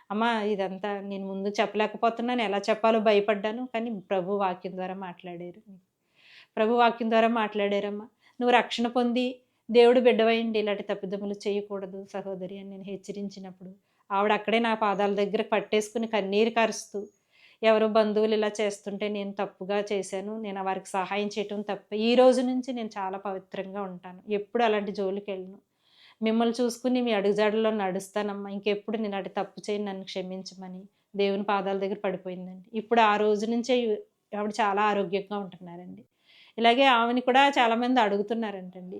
అమ్మా ఇదంతా నేను ముందు చెప్పలేకపోతున్నాను, ఎలా చెప్పాలో భయపడ్డాను, కానీ ప్రభు వాక్యం ద్వారా మాట్లాడారు. ప్రభు వాక్యం ద్వారా మాట్లాడారమ్మా. నువ్వు రక్షణ పొంది దేవుడు బిడ్డవైండి, ఇలాంటి తప్పిదములు చేయకూడదు సహోదరి అని నేను హెచ్చరించినప్పుడు ఆవిడ అక్కడే నా పాదాల దగ్గర పట్టేసుకుని కన్నీరు కారుస్తూ, ఎవరో బంధువులు ఇలా చేస్తుంటే నేను తప్పుగా చేశాను, నేను వారికి సహాయం చేయటం తప్ప, ఈ రోజు నుంచి నేను చాలా పవిత్రంగా ఉంటాను, ఎప్పుడు అలాంటి జోలికి వెళ్ళను, మిమ్మల్ని చూసుకుని మీ అడుగుజాడల్లో నడుస్తానమ్మా, ఇంకెప్పుడు నేను అటు తప్పు చేయను, నన్ను క్షమించమని దేవుని పాదాల దగ్గర పడిపోయిందండి. ఇప్పుడు ఆ రోజు నుంచే ఆవిడ చాలా ఆరోగ్యంగా ఉంటున్నారండి. ఇలాగే ఆమెని కూడా చాలామంది అడుగుతున్నారంటండి.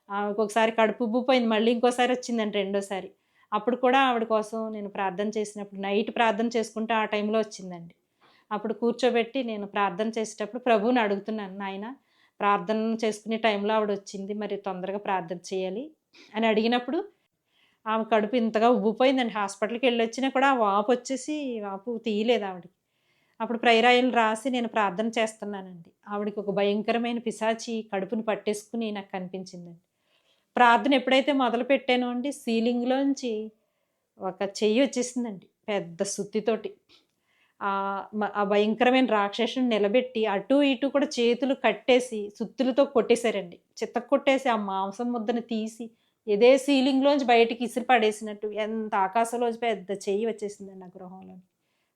ఆమెకు ఒకసారి కడుపు ఉబ్బిపోయింది, మళ్ళీ ఇంకోసారి వచ్చిందండి రెండోసారి. అప్పుడు కూడా ఆవిడ కోసం నేను ప్రార్థన చేసినప్పుడు నైట్ ప్రార్థన చేసుకుంటే ఆ టైంలో వచ్చిందండి. అప్పుడు కూర్చోబెట్టి నేను ప్రార్థన చేసేటప్పుడు ప్రభువుని అడుగుతున్నాను, నాయన ప్రార్థన చేసుకునే టైంలో ఆవిడ వచ్చింది, మరి తొందరగా ప్రార్థన చేయాలి అని అడిగినప్పుడు ఆమె కడుపు ఇంతగా ఉబ్బిపోయిందండి. హాస్పిటల్కి వెళ్ళొచ్చినా కూడా ఆ వాపు వచ్చేసి వాపు తీయలేదు ఆవిడకి. అప్పుడు ప్రేయర్ ఆయిల్ రాసి నేను ప్రార్థన చేస్తున్నానండి. ఆవిడకి ఒక భయంకరమైన పిశాచి కడుపుని పట్టేసుకుని నాకు కనిపించిందండి. ప్రార్థన ఎప్పుడైతే మొదలుపెట్టానో అండి, సీలింగ్‌లోంచి ఒక చెయ్యి వచ్చేసిందండి పెద్ద సుత్తితోటి. ఆ భయంకరమైన రాక్షసుడిని నిలబెట్టి అటు ఇటు కూడా చేతులు కట్టేసి సుత్తులతో కొట్టేశారండి. చితక్కొట్టేసి ఆ మాంసం ముద్దను తీసి ఇదే సీలింగ్‌లోంచి బయటికి ఇసిరి పడేసినట్టు ఎంత ఆకాశంలోంచి పెద్ద చెయ్యి వచ్చేసిందండి ఆ గృహంలోని.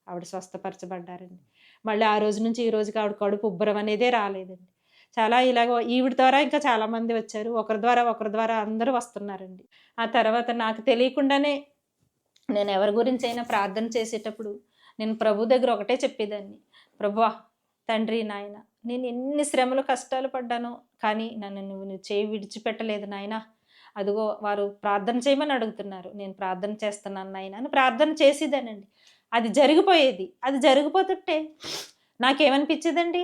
ఆవిడ స్వస్థపరచబడ్డారండి. మళ్ళీ ఆ రోజు నుంచి ఈ రోజుకి ఆవిడ కడుపు ఉబ్బరం అనేదే రాలేదండి. చాలా ఇలాగ ఈవిడ ద్వారా ఇంకా చాలామంది వచ్చారు. ఒకరి ద్వారా అందరూ వస్తున్నారండి. ఆ తర్వాత నాకు తెలియకుండానే నేను ఎవరి గురించైనా ప్రార్థన చేసేటప్పుడు నేను ప్రభు దగ్గర ఒకటే చెప్పేదాన్ని, ప్రభువా తండ్రి నాయన, నేను ఎన్ని శ్రమలు కష్టాలు పడ్డానో, కానీ నన్ను నువ్వు చేయి విడిచిపెట్టలేదు నాయన. అదిగో వారు ప్రార్థన చేయమని అడుగుతున్నారు, నేను ప్రార్థన చేస్తున్నాను నాయన అని ప్రార్థన చేసేదానండి. అది జరిగిపోయేది. అది జరిగిపోతుంటే నాకేమనిపించేదండి,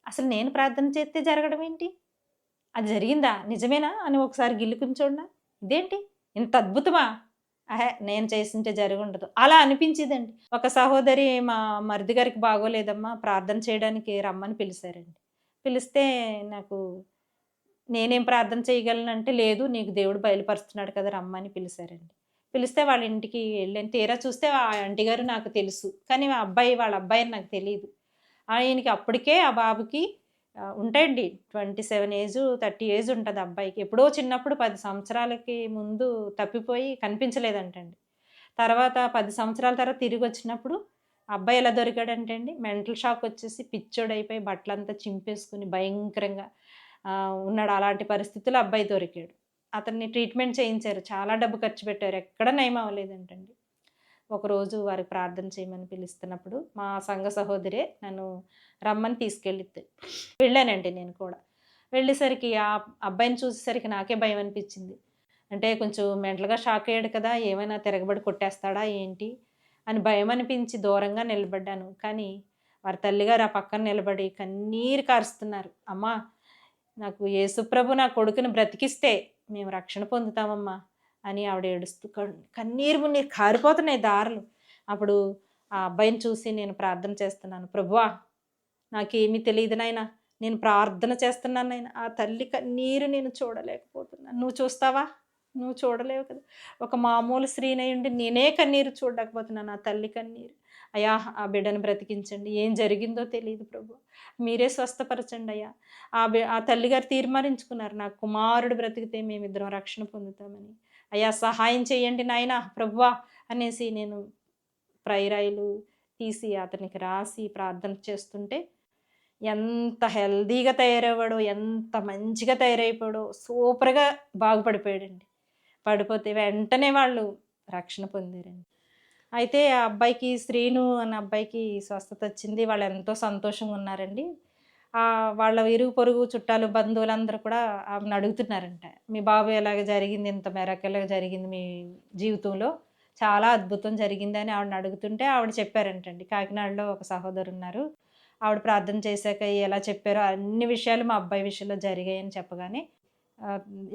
అసలు నేను ప్రార్థన చేస్తే జరగడం ఏంటి, అది జరిగిందా నిజమేనా అని ఒకసారి గిల్లుకుని చూడనా, ఇదేంటి ఇంత అద్భుతమా, నేను చేసింటే జరిగి ఉండదు అలా అనిపించేదండి. ఒక సహోదరి మా మరిది గారికి బాగోలేదమ్మా, ప్రార్థన చేయడానికి రమ్మని పిలిచారండి. పిలిస్తే నాకు నేనేం ప్రార్థన చేయగలనంటే, లేదు నీకు దేవుడు బయలుపరుస్తున్నాడు కదా రమ్మని పిలిచారండి. పిలిస్తే వాళ్ళ ఇంటికి వెళ్ళాను. తీరా చూస్తే ఆ ఆంటీ గారు నాకు తెలుసు, కానీ వాళ్ళ అబ్బాయి అని నాకు తెలియదు. ఆయనకి అప్పటికే ఆ బాబుకి ఉంటాయండి 27 ఏజ్ 30 ఏజ్ ఉంటుంది అబ్బాయికి. ఎప్పుడో చిన్నప్పుడు 10 సంవత్సరాలకి ముందు తప్పిపోయి కనిపించలేదంటండి. తర్వాత 10 సంవత్సరాల తర్వాత తిరిగి వచ్చినప్పుడు అబ్బాయి ఎలా దొరికాడంటే అండి, మెంటల్ షాక్ వచ్చేసి పిచ్చోడైపోయి బట్టలంతా చింపేసుకుని భయంకరంగా ఉన్నాడు. అలాంటి పరిస్థితుల్లో అబ్బాయి దొరికాడు. అతన్ని ట్రీట్మెంట్ చేయించారు, చాలా డబ్బు ఖర్చు పెట్టారు, ఎక్కడ నయం అవ్వలేదంటండి. ఒకరోజు వారికి ప్రార్థన చేయమని పిలుస్తున్నప్పుడు మా సంఘ సహోదరే నన్ను రమ్మని వెళ్ళానండి. నేను కూడా వెళ్ళేసరికి ఆ అబ్బాయిని చూసేసరికి నాకే భయం అనిపించింది. అంటే కొంచెం మెంటల్గా షాక్ అయ్యాడు కదా, ఏమైనా తిరగబడి కొట్టేస్తాడా ఏంటి అని భయం అనిపించి దూరంగా నిలబడ్డాను. కానీ వారి తల్లిగారు ఆ పక్కన నిలబడి కన్నీరు కారుస్తున్నారు. అమ్మా, నాకు యేసుప్రభు నా కొడుకుని బ్రతికిస్తే మేము రక్షణ పొందుతామమ్మా అని ఆవిడ ఏడుస్తూ కన్నీరు మున్నీరు కారిపోతున్నాయి దారులు. అప్పుడు ఆ అబ్బాయిని చూసి నేను ప్రార్థన చేస్తున్నాను, ప్రభువా నాకేమీ తెలియదు నాయన, నేను ప్రార్థన చేస్తున్నాను నాయన, ఆ తల్లి కన్నీరు నేను చూడలేకపోతున్నాను, నువ్వు చూస్తావా, నువ్వు చూడలేవు కదా, ఒక మామూలు స్త్రీనయ్యుండి నేనే కన్నీరు చూడలేకపోతున్నాను, ఆ తల్లి కన్నీరు. అయ్యా ఆ బిడ్డను బ్రతికించండి, ఏం జరిగిందో తెలియదు ప్రభు, మీరే స్వస్థపరచండి అయ్యా. ఆ తల్లిగారు తీర్మానించుకున్నారు, నా కుమారుడు బ్రతికితే మేమిద్దరం రక్షణ పొందుతామని. అయ్యా సహాయం చేయండి నాయన ప్రభువా అనేసి నేను ప్రైరాయిలు తీసి అతనికి రాసి ప్రార్థన చేస్తుంటే ఎంత హెల్దీగా తయారయ్యాడో, ఎంత మంచిగా తయారైపోయాడో, సూపర్గా బాగుపడిపోయాడండి. పడిపోతే వెంటనే వాళ్ళు రక్షణ పొందారండి. అయితే ఆ అబ్బాయికి, శ్రీను అన్న అబ్బాయికి స్వస్థత వచ్చింది. వాళ్ళు ఎంతో సంతోషంగా ఉన్నారండి. వాళ్ళ ఇరుగు పొరుగు చుట్టాలు బంధువులందరూ కూడా ఆమెను అడుగుతున్నారంట, మీ బాబు ఎలాగ జరిగింది, ఇంత మెరకలాగా జరిగింది మీ జీవితంలో, చాలా అద్భుతం జరిగింది అని ఆవిడని అడుగుతుంటే ఆవిడ చెప్పారంటండి, కాకినాడలో ఒక సహోదరు ఉన్నారు, ఆవిడ ప్రార్థన చేశాక ఎలా చెప్పారో అన్ని విషయాలు మా అబ్బాయి విషయంలో జరిగాయని చెప్పగానే,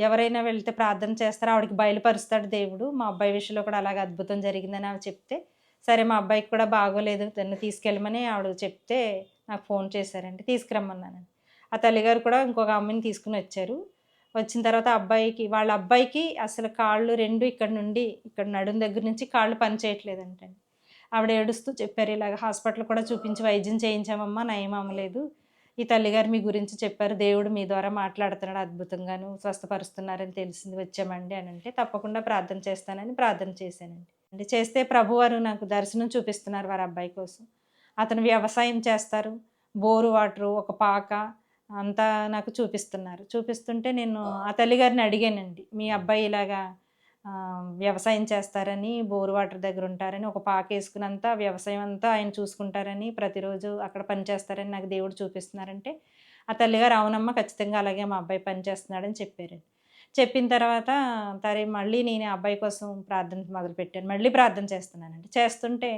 ఎవరైనా వెళ్తే ప్రార్థన చేస్తారో ఆవిడకి బయలుపరుస్తాడు దేవుడు, మా అబ్బాయి విషయంలో కూడా అలాగ అద్భుతం జరిగిందని ఆవిడ చెప్తే, సరే మా అబ్బాయికి కూడా బాగోలేదు దాన్ని తీసుకెళ్ళమని ఆవిడ చెప్తే నాకు ఫోన్ చేశారండి, తీసుకురమ్మన్నానండి. ఆ తల్లిగారు కూడా ఇంకొక అమ్మని తీసుకుని వచ్చారు. వచ్చిన తర్వాత వాళ్ళ అబ్బాయికి అసలు కాళ్ళు రెండు ఇక్కడ నడుం దగ్గర నుంచి కాళ్ళు పని చేయట్లేదంటండి. ఆవిడ ఏడుస్తూ చెప్పారు, ఇలాగ హాస్పిటల్ కూడా చూపించి వైద్యం చేయించామమ్మా, నయం అవ్వలేదు, ఈ తల్లిగారు మీ గురించి చెప్పారు, దేవుడు మీ ద్వారా మాట్లాడుతున్నాడు, అద్భుతంగాను స్వస్థపరుస్తున్నారని తెలిసింది, వచ్చామండి అని అంటే, తప్పకుండా ప్రార్థన చేస్తానని ప్రార్థన చేశానండి. అంటే చేస్తే ప్రభువారు నాకు దర్శనం చూపిస్తున్నారు వారి అబ్బాయి కోసం. అతను వ్యవసాయం చేస్తారు, బోరు వాటరు, ఒక పాక అంతా నాకు చూపిస్తున్నారు. చూపిస్తుంటే నేను ఆ తల్లిగారిని అడిగానండి, మీ అబ్బాయి ఇలాగా వ్యవసాయం చేస్తారని, బోరు వాటర్ దగ్గర ఉంటారని, ఒక పాక వేసుకున్నంత వ్యవసాయం అంతా ఆయన చూసుకుంటారని, ప్రతిరోజు అక్కడ పని చేస్తారని నాకు దేవుడు చూపిస్తున్నారంటే, ఆ తల్లిగారు అవునమ్మా ఖచ్చితంగా అలాగే మా అబ్బాయి పని చేస్తున్నాడని చెప్పారండి. చెప్పిన తర్వాత మళ్ళీ నేను ఆ అబ్బాయి కోసం ప్రార్థన మొదలుపెట్టాను, మళ్ళీ ప్రార్థన చేస్తున్నానండి. చేస్తుంటే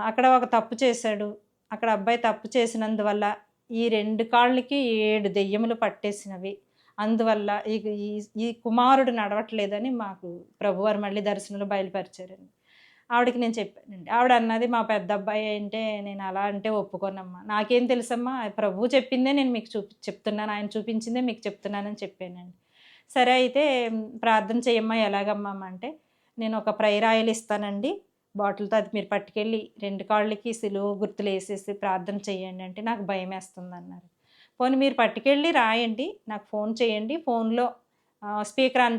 అక్కడ ఒక తప్పు చేశాడు, అక్కడ అబ్బాయి తప్పు చేసినందువల్ల ఈ 2 కాళ్ళకి 7 దెయ్యములు పట్టేసినవి, అందువల్ల ఈ కుమారుడు నడవట్లేదని మాకు ప్రభువారు మళ్ళీ దర్శనంలో బయలుపరిచారండి. ఆవిడకి నేను చెప్పానండి. ఆవిడ అన్నది, మా పెద్ద అబ్బాయి అంటే నేను అలా అంటే ఒప్పుకోనమ్మా, నాకేం తెలుసమ్మా, ప్రభువు చెప్పిందే నేను మీకు చెప్తున్నాను, ఆయన చూపించిందే మీకు చెప్తున్నానని చెప్పానండి. సరే అయితే ప్రార్థన చేయమ్మా, ఎలాగమ్మా అంటే, నేను ఒక ప్రేయర్ ఆయిల్ ఇస్తానండి బాటిల్తో, అది మీరు పట్టుకెళ్ళి 2 కాళ్ళకి సిలువ గుర్తులు వేసేసి ప్రార్థన చేయండి అంటే, నాకు భయం వేస్తుంది అన్నారు. పోనీ మీరు పట్టుకెళ్ళి రాయండి, నాకు ఫోన్ చేయండి, ఫోన్లో స్పీకర్ ఆన్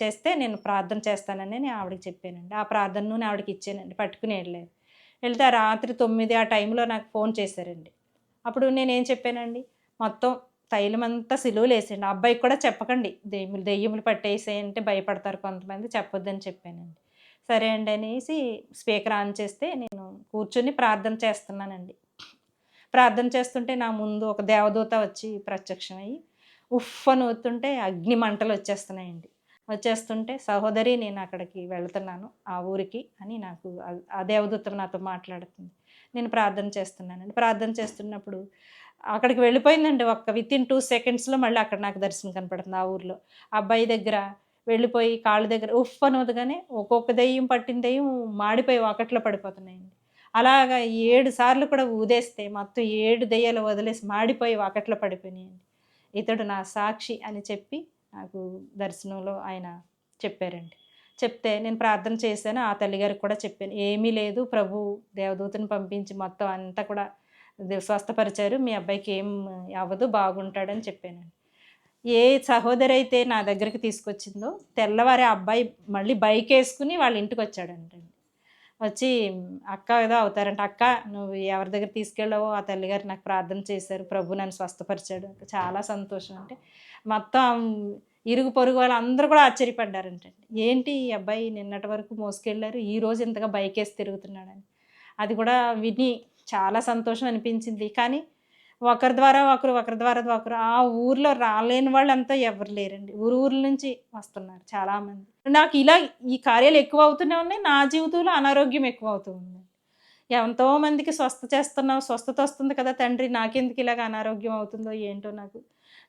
చేస్తే నేను ప్రార్థన చేస్తానని నేను ఆవిడకి చెప్పానండి. ఆ ప్రార్థనను నేను ఆవిడకి ఇచ్చానండి, పట్టుకుని వెళ్ళారు. వెళ్తే రాత్రి 9 ఆ టైంలో నాకు ఫోన్ చేశారండి. అప్పుడు నేనేం చెప్పానండి, మొత్తం తైలం అంతా సిలువలు వేసేయండి, అబ్బాయికి కూడా చెప్పకండి, దెయ్యములు పట్టేసేయంటే భయపడతారు కొంతమంది, చెప్పొద్దని చెప్పానండి. సరే అండి అనేసి స్పీకర్ ఆన్ చేస్తే నేను కూర్చొని ప్రార్థన చేస్తున్నానండి. ప్రార్థన చేస్తుంటే నా ముందు ఒక దేవదూత వచ్చి ప్రత్యక్షమయ్యి ఉఫ్ అని ఊతుంటే అగ్ని మంటలు వచ్చేస్తున్నాయండి. వచ్చేస్తుంటే, సహోదరి నేను అక్కడికి వెళ్తున్నాను ఆ ఊరికి అని నాకు ఆ దేవదూత నాతో మాట్లాడుతుంది. నేను ప్రార్థన చేస్తున్నానండి. ప్రార్థన చేస్తున్నప్పుడు అక్కడికి వెళ్ళిపోయిందండి. వితిన్ 2 సెకండ్స్‌లో మళ్ళీ అక్కడ నాకు దర్శనం కనపడుతుంది ఆ ఊర్లో. ఆ అబ్బాయి దగ్గర వెళ్ళిపోయి కాళ్ళ దగ్గర ఉఫ్ అని ఊదగానే ఒక్కొక్క దెయ్యం పట్టిన దెయ్యం మాడిపోయి వాకట్లో పడిపోతున్నాయండి. అలాగా 7 సార్లు కూడా ఊదేస్తే మొత్తం 7 దెయ్యాలు వదిలేసి మాడిపోయి వాకట్లో పడిపోయినాయండి. ఇతడు నా సాక్షి అని చెప్పి నాకు దర్శనంలో ఆయన చెప్పారండి. చెప్తే నేను ప్రార్థన చేశాను. ఆ తల్లిగారికి కూడా చెప్పాను. ఏమీ లేదు, ప్రభు దేవదూతని పంపించి మొత్తం అంతా కూడా స్వస్థపరిచారు. మీ అబ్బాయికి ఏం అవ్వదు, బాగుంటాడని చెప్పానండి. ఏ సహోదరి అయితే నా దగ్గరికి తీసుకొచ్చిందో తెల్లవారి ఆ అబ్బాయి మళ్ళీ బైక్ వేసుకుని వాళ్ళ ఇంటికి వచ్చాడంటండి. వచ్చి అక్క ఏదో అవుతారంట. అక్క నువ్వు ఎవరి దగ్గర తీసుకెళ్ళావో ఆ తల్లిగారు నాకు ప్రార్థన చేశారు, ప్రభు నన్ను స్వస్థపరిచాడు, చాలా సంతోషం అంటే మొత్తం ఇరుగు పొరుగు వాళ్ళు అందరూ కూడా ఆశ్చర్యపడ్డారంటండి. ఏంటి ఈ అబ్బాయి నిన్నటి వరకు మోసుకెళ్ళారు, ఈరోజు ఇంతగా బైక్ వేసి తిరుగుతున్నాడని. అది కూడా విని చాలా సంతోషం అనిపించింది. కానీ ఒకరి ద్వారా ఒకరు, ఒకరి ద్వారా ఒకరు, ఆ ఊర్లో రాలేని వాళ్ళంతా ఎవరు లేరండి. ఊర్ల నుంచి వస్తున్నారు చాలామంది. నాకు ఇలా ఈ కార్యాలు ఎక్కువ అవుతూనే ఉన్నాయి. నా జీవితంలో అనారోగ్యం ఎక్కువ అవుతూ ఉంది. ఎంతో మందికి చేస్తున్నావు, స్వస్థత వస్తుంది కదా తండ్రి, నాకెందుకు ఇలాగ అనారోగ్యం అవుతుందో ఏంటో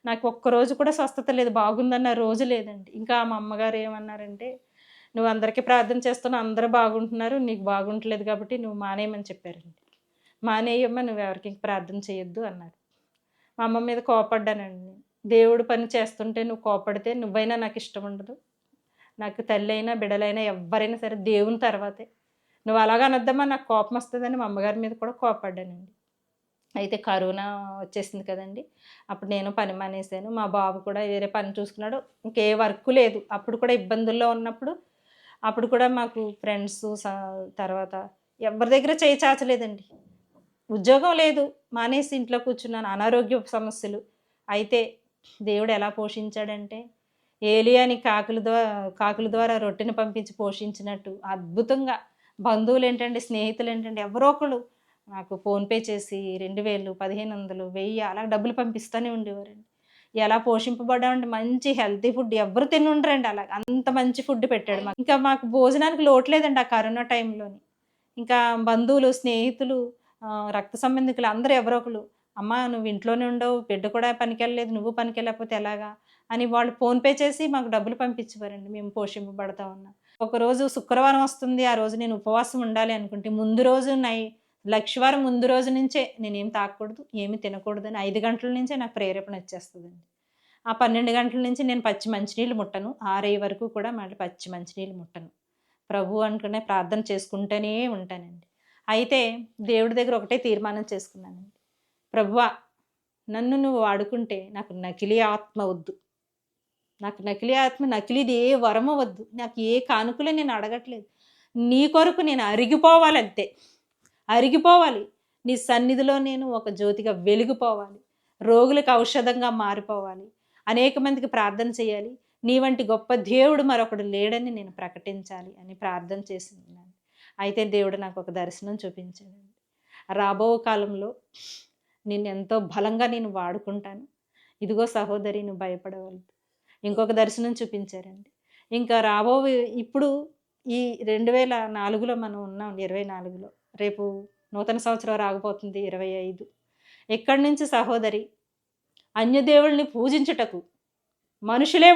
నాకు ఒక్కరోజు కూడా స్వస్థత లేదు, బాగుందన్న రోజు లేదండి. ఇంకా మా అమ్మగారు ఏమన్నారంటే, నువ్వు అందరికీ ప్రార్థన చేస్తున్నావు, అందరూ బాగుంటున్నారు, నీకు బాగుంటలేదు కాబట్టి నువ్వు మానేయమని చెప్పారండి. మానేయమ్మ, నువ్వు ఎవరికి ప్రార్థన చేయొద్దు అన్నారు. మా అమ్మ మీద కోపడ్డానండి. దేవుడు పని చేస్తుంటే నువ్వు కోపడితే నువ్వైనా నాకు ఇష్టం ఉండదు. నాకు తల్లి అయినా బిడ్డలైనా ఎవరైనా సరే దేవుని తర్వాతే. నువ్వు అలాగా అనొద్దమ్మా, నాకు కోపం వస్తుందని మా అమ్మగారి మీద కూడా కోపడ్డానండి. అయితే కరోనా వచ్చేసింది కదండి, అప్పుడు నేను పని మానేశాను. మా బాబు కూడా వేరే పని చూసుకున్నాడు. ఇంకే వర్క్ లేదు. అప్పుడు కూడా ఇబ్బందుల్లో ఉన్నప్పుడు అప్పుడు కూడా మాకు ఫ్రెండ్స్ తర్వాత ఎవరి దగ్గర చేయి చాచలేదండి. ఉద్యోగం లేదు, మానేసి ఇంట్లో కూర్చున్నాను. అనారోగ్య సమస్యలు. అయితే దేవుడు ఎలా పోషించాడంటే, ఏలియాని కాకుల ద్వారా రొట్టెని పంపించి పోషించినట్టు అద్భుతంగా బంధువులు ఏంటండి, స్నేహితులు ఏంటండి, ఎవరో ఒకళ్ళు నాకు ఫోన్పే చేసి 2000, 1500, 1000 అలా డబ్బులు పంపిస్తూనే ఉండేవారండి. ఎలా పోషింపబడ్డామంటే మంచి హెల్తీ ఫుడ్ ఎవరు తిని ఉండరండి. అలా అంత మంచి ఫుడ్ పెట్టాడు మాకు. ఇంకా మాకు భోజనానికి లోటు లేదండి ఆ కరోనా టైంలోని. ఇంకా బంధువులు, స్నేహితులు, రక్త సంబంధికులు అందరూ ఎవరో ఒకళ్ళు, అమ్మ నువ్వు ఇంట్లోనే ఉండవు, బిడ్డ కూడా పనికెళ్ళలేదు, నువ్వు పనికెళ్ళకపోతే ఎలాగా అని వాళ్ళు ఫోన్పే చేసి మాకు డబ్బులు పంపించేవారండి. మేము పోషింపబడతా ఉన్నాం. ఒకరోజు శుక్రవారం వస్తుంది, ఆ రోజు నేను ఉపవాసం ఉండాలి అనుకుంటే ముందు రోజు లక్షవారం ముందు రోజు నుంచే నేనేం తాగకూడదు, ఏమి తినకూడదు అని 5 గంటల నుంచే నాకు ప్రేరేపణ వచ్చేస్తుందండి. ఆ 12 గంటల నుంచి నేను పచ్చి మంచినీళ్ళు ముట్టను. 6 వరకు కూడా మళ్ళీ పచ్చి మంచినీళ్ళు ముట్టను. ప్రభు అనుకునే ప్రార్థన చేసుకుంటూనే ఉంటానండి. అయితే దేవుడి దగ్గర ఒకటే తీర్మానం చేసుకున్నానండి. ప్రభువా, నన్ను నువ్వు వాడుకుంటే నాకు నకిలీ ఆత్మ వద్దు. నాకు నకిలీ ఆత్మ, నకిలీది ఏ వరము వద్దు. నాకు ఏ కానుకలు నేను అడగట్లేదు. నీ కొరకు నేను అరిగిపోవాలంతే. అరిగిపోవాలి. నీ సన్నిధిలో నేను ఒక జ్యోతిగా వెలిగిపోవాలి. రోగులకు ఔషధంగా మారిపోవాలి. అనేక మందికి ప్రార్థన చేయాలి. నీ వంటి గొప్ప దేవుడు మరొకడు లేడని నేను ప్రకటించాలి అని ప్రార్థన చేసింది. అయితే దేవుడు నాకు ఒక దర్శనం చూపించాడండి. రాబో కాలంలో ఎంతో బలంగా నేను వాడుకుంటాను. ఇదిగో సహోదరి, నువ్వు భయపడవద్దు. ఇంకొక దర్శనం చూపించారండి. ఇంకా ఇప్పుడు ఈ 2004లో మనం ఉన్నాం, 24లో. రేపు నూతన సంవత్సరం రాకపోతుంది 25. ఎక్కడి నుంచి సహోదరి, అన్యదేవుల్ని పూజించుటకు మనుషులు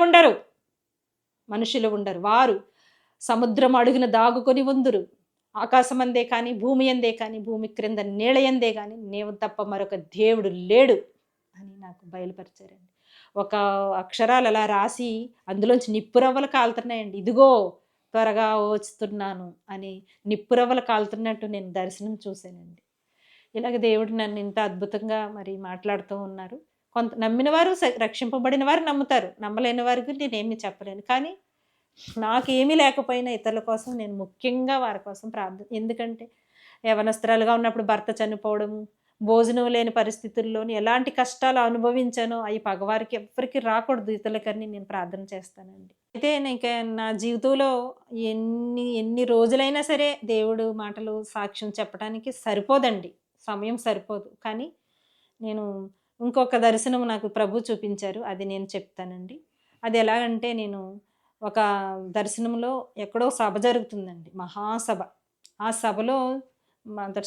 ఉండరు. వారు సముద్రం అడుగున దాగుకొని ఉందురు. ఆకాశం అందే కానీ, భూమి అందే కానీ, భూమి క్రింద నీళ్ళ యందే కానీ నీవు తప్ప మరొక దేవుడు లేడు అని నాకు బయలుపరిచారండి. ఒక అక్షరాలు అలా రాసి అందులోంచి నిప్పురవ్వలు కాలుతున్నాయండి. ఇదిగో త్వరగా వచ్చుతున్నాను అని నిప్పురవ్వలు కాలుతున్నట్టు నేను దర్శనం చూశానండి. ఇలాగ దేవుడు నన్ను ఇంత అద్భుతంగా మరి మాట్లాడుతూ ఉన్నారు. కొంత నమ్మిన వారు, రక్షింపబడిన వారు నమ్ముతారు. నమ్మలేని వారికి నేనేమీ చెప్పలేను. కానీ నాకేమీ లేకపోయినా ఇతరుల కోసం నేను ముఖ్యంగా వారి కోసం ఎందుకంటే యవనస్త్రాలుగా ఉన్నప్పుడు భర్త చనిపోవడము, భోజనం లేని పరిస్థితుల్లోని ఎలాంటి కష్టాలు అనుభవించానో అవి పగవారికి ఎవ్వరికి రాకూడదు ఇతరులకని నేను ప్రార్థన చేస్తానండి. అయితే ఇంకా నా జీవితంలో ఎన్ని రోజులైనా సరే దేవుడు మాటలు సాక్ష్యం చెప్పడానికి సరిపోదండి. సమయం సరిపోదు. కానీ నేను ఇంకొక దర్శనం నాకు ప్రభు చూపించారు. అది నేను చెప్తానండి. అది ఎలాగంటే నేను ఒక దర్శనంలో ఎక్కడో సభ జరుగుతుందండి. మహాసభ. ఆ సభలో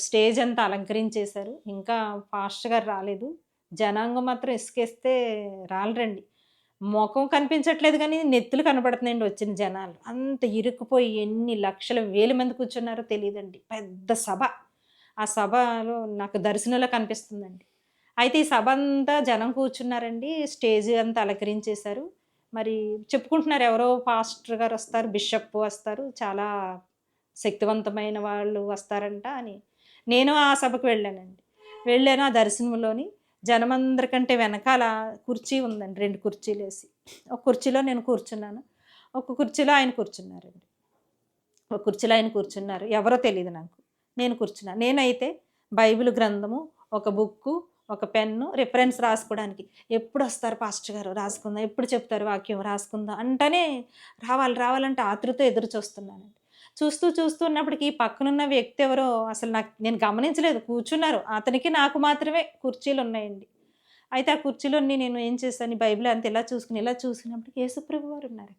స్టేజ్ అంతా అలంకరించేశారు. ఇంకా పాస్టర్ గారు రాలేదు. జనాంగం మాత్రం ఇసుకేస్తే రాలరండి. మొఖం కనిపించట్లేదు గానీ నెత్తులు కనపడుతున్నాయండి వచ్చిన జనాలు. అంత ఇరుక్కుపోయి ఎన్ని లక్షల వేల మంది కూర్చున్నారో తెలీదండి. పెద్ద సభ. ఆ సభలో నాకు దర్శనంలో కనిపిస్తుందండి. అయితే ఈ సభ అంతా జనం కూర్చున్నారండి. స్టేజ్ అంతా అలంకరించేశారు. మరి చెప్పుకుంటున్నారు ఎవరో పాస్టర్ గారు వస్తారు, బిషప్ వస్తారు, చాలా శక్తివంతమైన వాళ్ళు వస్తారంట అని. నేను ఆ సభకు వెళ్ళానండి. వెళ్ళాను ఆ దర్శనంలోని. జనమందరికంటే వెనకాల కుర్చీ ఉందండి. 2 కుర్చీలేసి. ఒక కుర్చీలో నేను కూర్చున్నాను. ఒక కుర్చీలో ఆయన కూర్చున్నారండి. ఒక కుర్చీలో ఆయన కూర్చున్నారు. ఎవరో తెలీదు నాకు. నేను కూర్చున్నా. నేనైతే బైబిల్ గ్రంథము, ఒక బుక్కు, ఒక పెన్ను, రిఫరెన్స్ రాసుకోవడానికి. ఎప్పుడొస్తారు పాస్టర్ గారు రాసుకుందాం, ఎప్పుడు చెప్తారు వాక్యం రాసుకుందాం అంటేనే రావాలి రావాలంటే ఆతృత ఎదురు చూస్తున్నానండి. చూస్తూ ఉన్నప్పటికి ఈ పక్కనున్న వ్యక్తి ఎవరో అసలు నేను గమనించలేదు. కూర్చున్నారు. అతనికి నాకు మాత్రమే కుర్చీలున్నాయండి. అయితే ఆ కుర్చీలోని నేను ఏం చేశాను, ఈ బైబిల్ అంతా ఇలా చూసినప్పటికి యేసుప్రభు వారు ఉన్నారు.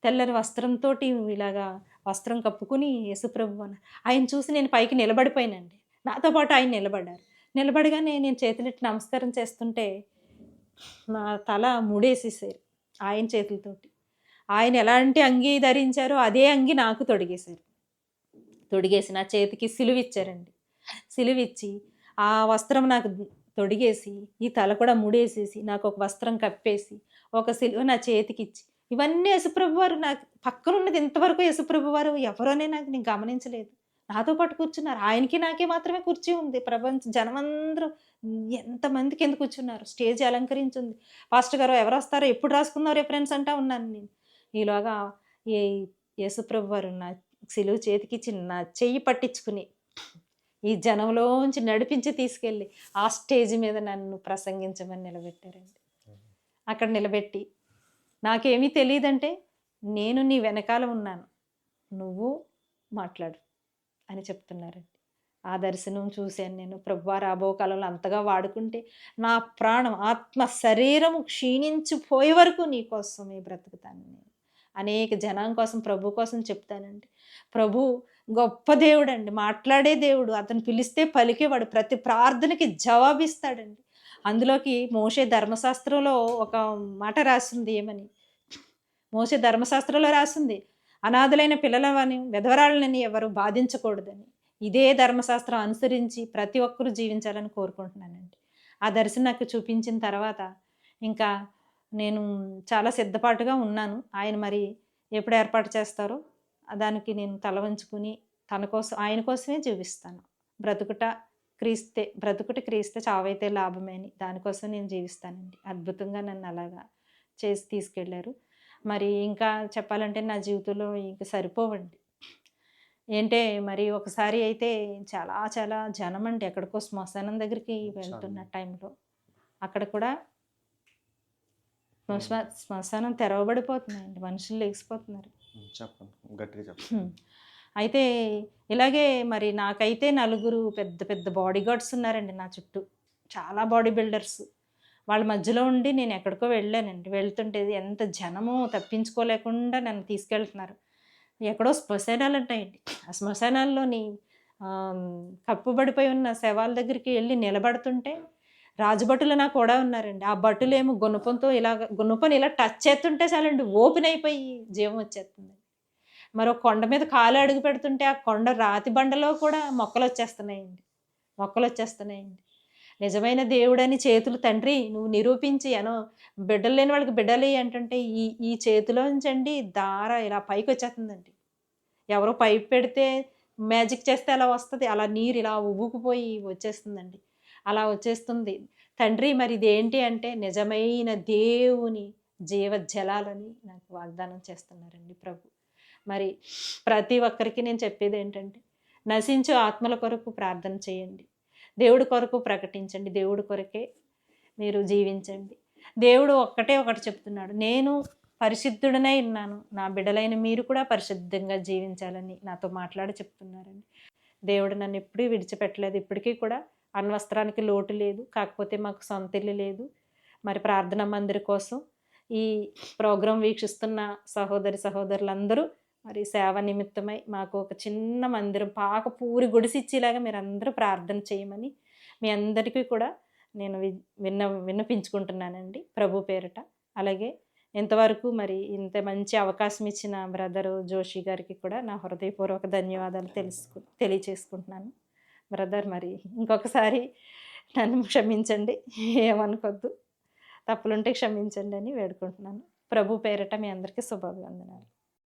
తెల్లని వస్త్రంతోటి ఇలాగా వస్త్రం కప్పుకొని యేసుప్రభు అన్నారు. ఆయన చూసి నేను పైకి నిలబడిపోయానండి. నాతో పాటు ఆయన నిలబడ్డారు. నిలబడగానే నేను చేతులెత్తి నమస్కారం చేస్తుంటే నా తల ముడేసేసారు ఆయన చేతులతోటి. ఆయన ఎలాంటి అంగీ ధరించారో అదే అంగీ నాకు తొడిగేశారు. తొడిగేసి నా చేతికి సిలువిచ్చారండి. సిలువిచ్చి ఆ వస్త్రం నాకు తొడిగేసి, ఈ తల కూడా ముడేసేసి, నాకు ఒక వస్త్రం కప్పేసి, ఒక సిలువ నా చేతికిచ్చి, ఇవన్నీ యేసుప్రభువారు నాకు పక్కనున్నది ఇంతవరకు యేసుప్రభువారు ఎవరోనే నేను గమనించలేదు. నాతో పాటు కూర్చున్నారు. ఆయనకి నాకే మాత్రమే కుర్చీ ఉంది. జనమందరూ ఎంతమంది కింద కూర్చున్నారు. స్టేజ్ అలంకరించుంది. పాస్టర్ గారు ఎవరొస్తారో, ఎప్పుడు రాసుకుందాం రిఫరెన్స్ అంటా ఉన్నాను నేను. ఈలోగా ఈ యేసుప్రభువారు నా సిలువ చేతికిచ్చి నా చెయ్యి పట్టించుకుని ఈ జనంలోంచి నడిపించి తీసుకెళ్ళి ఆ స్టేజ్ మీద నన్ను ప్రసంగించమని నిలబెట్టారండి. అక్కడ నిలబెట్టి నాకేమీ తెలియదంటే, నేను నీ వెనకాల ఉన్నాను, నువ్వు మాట్లాడు అని చెప్తున్నారండి. ఆ దర్శనం చూశాను నేను. ప్రభువా రాబో కాలంలో అంతగా వాడుకుంటే నా ప్రాణం, ఆత్మ, శరీరము క్షీణించిపోయే వరకు నీ కోసమే బ్రతుకుతాను నేను. అనేక జనం కోసం, ప్రభు కోసం చెప్తానండి. ప్రభు గొప్ప దేవుడండి, మాట్లాడే దేవుడు. అతను పిలిస్తే పలికేవాడు. ప్రతి ప్రార్థనకి జవాబిస్తాడండి. అందులోకి మోషే ధర్మశాస్త్రంలో ఒక మాట రాసింది ఏమని, మోషే ధర్మశాస్త్రంలో రాసింది, అనాథలైన పిల్లలని, విధవరాళ్ళని ఎవరు బాధించకూడదని. ఇదే ధర్మశాస్త్రం అనుసరించి ప్రతి ఒక్కరూ జీవించాలని కోరుకుంటున్నానండి. ఆ దర్శనం నాకు చూపించిన తర్వాత ఇంకా నేను చాలా సిద్ధపాటుగా ఉన్నాను. ఆయన మరి ఎప్పుడు ఏర్పాటు చేస్తారో దానికి నేను తల వంచుకుని తన కోసం, ఆయన కోసమే జీవిస్తాను. బ్రతుకుట క్రీస్తే చావైతే లాభమే అని దానికోసం నేను జీవిస్తానండి. అద్భుతంగా నన్ను అలాగా చేసి తీసుకెళ్లారు. మరి ఇంకా చెప్పాలంటే నా జీవితంలో ఇంక సరిపోవండి. ఏంటే మరి ఒకసారి అయితే చాలా చాలా జనమండి. ఎక్కడికో శ్మశానం దగ్గరికి వెళ్తున్న టైంలో అక్కడ కూడా శ్మశానం తెరవబడిపోతున్నాయండి. మనుషులు లెగిసిపోతున్నారు. చెప్పండి, గట్టిగా చెప్పండి. అయితే ఇలాగే మరి నాకైతే నలుగురు పెద్ద పెద్ద బాడీ గార్డ్స్ ఉన్నారండి నా చుట్టూ. చాలా బాడీ బిల్డర్స్. వాళ్ళ మధ్యలో ఉండి నేను ఎక్కడికో వెళ్ళానండి. వెళ్తుంటే ఎంత జనమో తప్పించుకోలేకుండా నన్ను తీసుకెళ్తున్నారు. ఎక్కడో శ్మశానాలు ఉంటాయండి. ఆ శ్మశానాల్లోని కప్పుబడిపోయి ఉన్న శవాల దగ్గరికి వెళ్ళి నిలబడుతుంటే రాజభటులు నాకు కూడా ఉన్నారండి. ఆ భటులేమో గుణపని ఇలా టచ్ చేస్తుంటే చాలండి ఓపెన్ అయిపోయి జీవం వచ్చేస్తుంది. మరో కొండ మీద కాలు అడుగు పెడుతుంటే ఆ కొండ రాతి బండలో కూడా మొక్కలు వచ్చేస్తున్నాయండి. నిజమైన దేవుడని చేతులు, తండ్రి నువ్వు నిరూపించి బిడ్డలు లేని వాళ్ళకి బిడ్డలు అంటుంటే ఈ చేతిలోంచండి ధార ఇలా పైకి వచ్చేస్తుందండి. ఎవరో పైప్ పెడితే మ్యాజిక్ చేస్తే అలా వస్తుంది, అలా నీరు ఇలా ఉబ్బుకుపోయి వచ్చేస్తుందండి. అలా వచ్చేస్తుంది. తండ్రి మరి ఇదేంటి అంటే నిజమైన దేవుని జీవజలాలని నాకు వాగ్దానం చేస్తున్నారండి ప్రభు. మరి ప్రతి ఒక్కరికి నేను చెప్పేది ఏంటంటే, నశించు ఆత్మల కొరకు ప్రార్థన చేయండి, దేవుడి కొరకు ప్రకటించండి, దేవుడి కొరకే మీరు జీవించండి. దేవుడు ఒకటి చెప్తున్నాడు, నేను పరిశుద్ధుడనై ఉన్నాను, నా బిడ్డలైన మీరు కూడా పరిశుద్ధంగా జీవించాలని నాతో చెప్తున్నారండి. దేవుడు నన్ను ఎప్పుడూ విడిచిపెట్టలేదు. ఇప్పటికీ కూడా అణ్వస్త్రానికి లోటు లేదు. కాకపోతే మాకు సొంత ఇల్లు లేదు. మరి ప్రార్థనా మందిరం కోసం ఈ ప్రోగ్రాం వీక్షిస్తున్న సహోదరి సహోదరులందరూ మరి సేవ నిమిత్తమై మాకు ఒక చిన్న మందిరం పూరి గుడిసిచ్చేలాగా మీరు అందరూ ప్రార్థన చేయమని మీ అందరికీ కూడా నేను విన్నపించుకుంటున్నానండి ప్రభు పేరిట. అలాగే ఇంతవరకు మరి ఇంత మంచి అవకాశం ఇచ్చిన బ్రదరు జోషి గారికి కూడా నా హృదయపూర్వక ధన్యవాదాలు తెలియచేసుకుంటున్నాను. బ్రదర్ మరి ఇంకొకసారి నన్ను క్షమించండి, ఏమనుకోద్దు, తప్పులుంటే క్షమించండి అని వేడుకుంటున్నాను. ప్రభు పేరిట మీ అందరికీ శుభాభివందనాలు.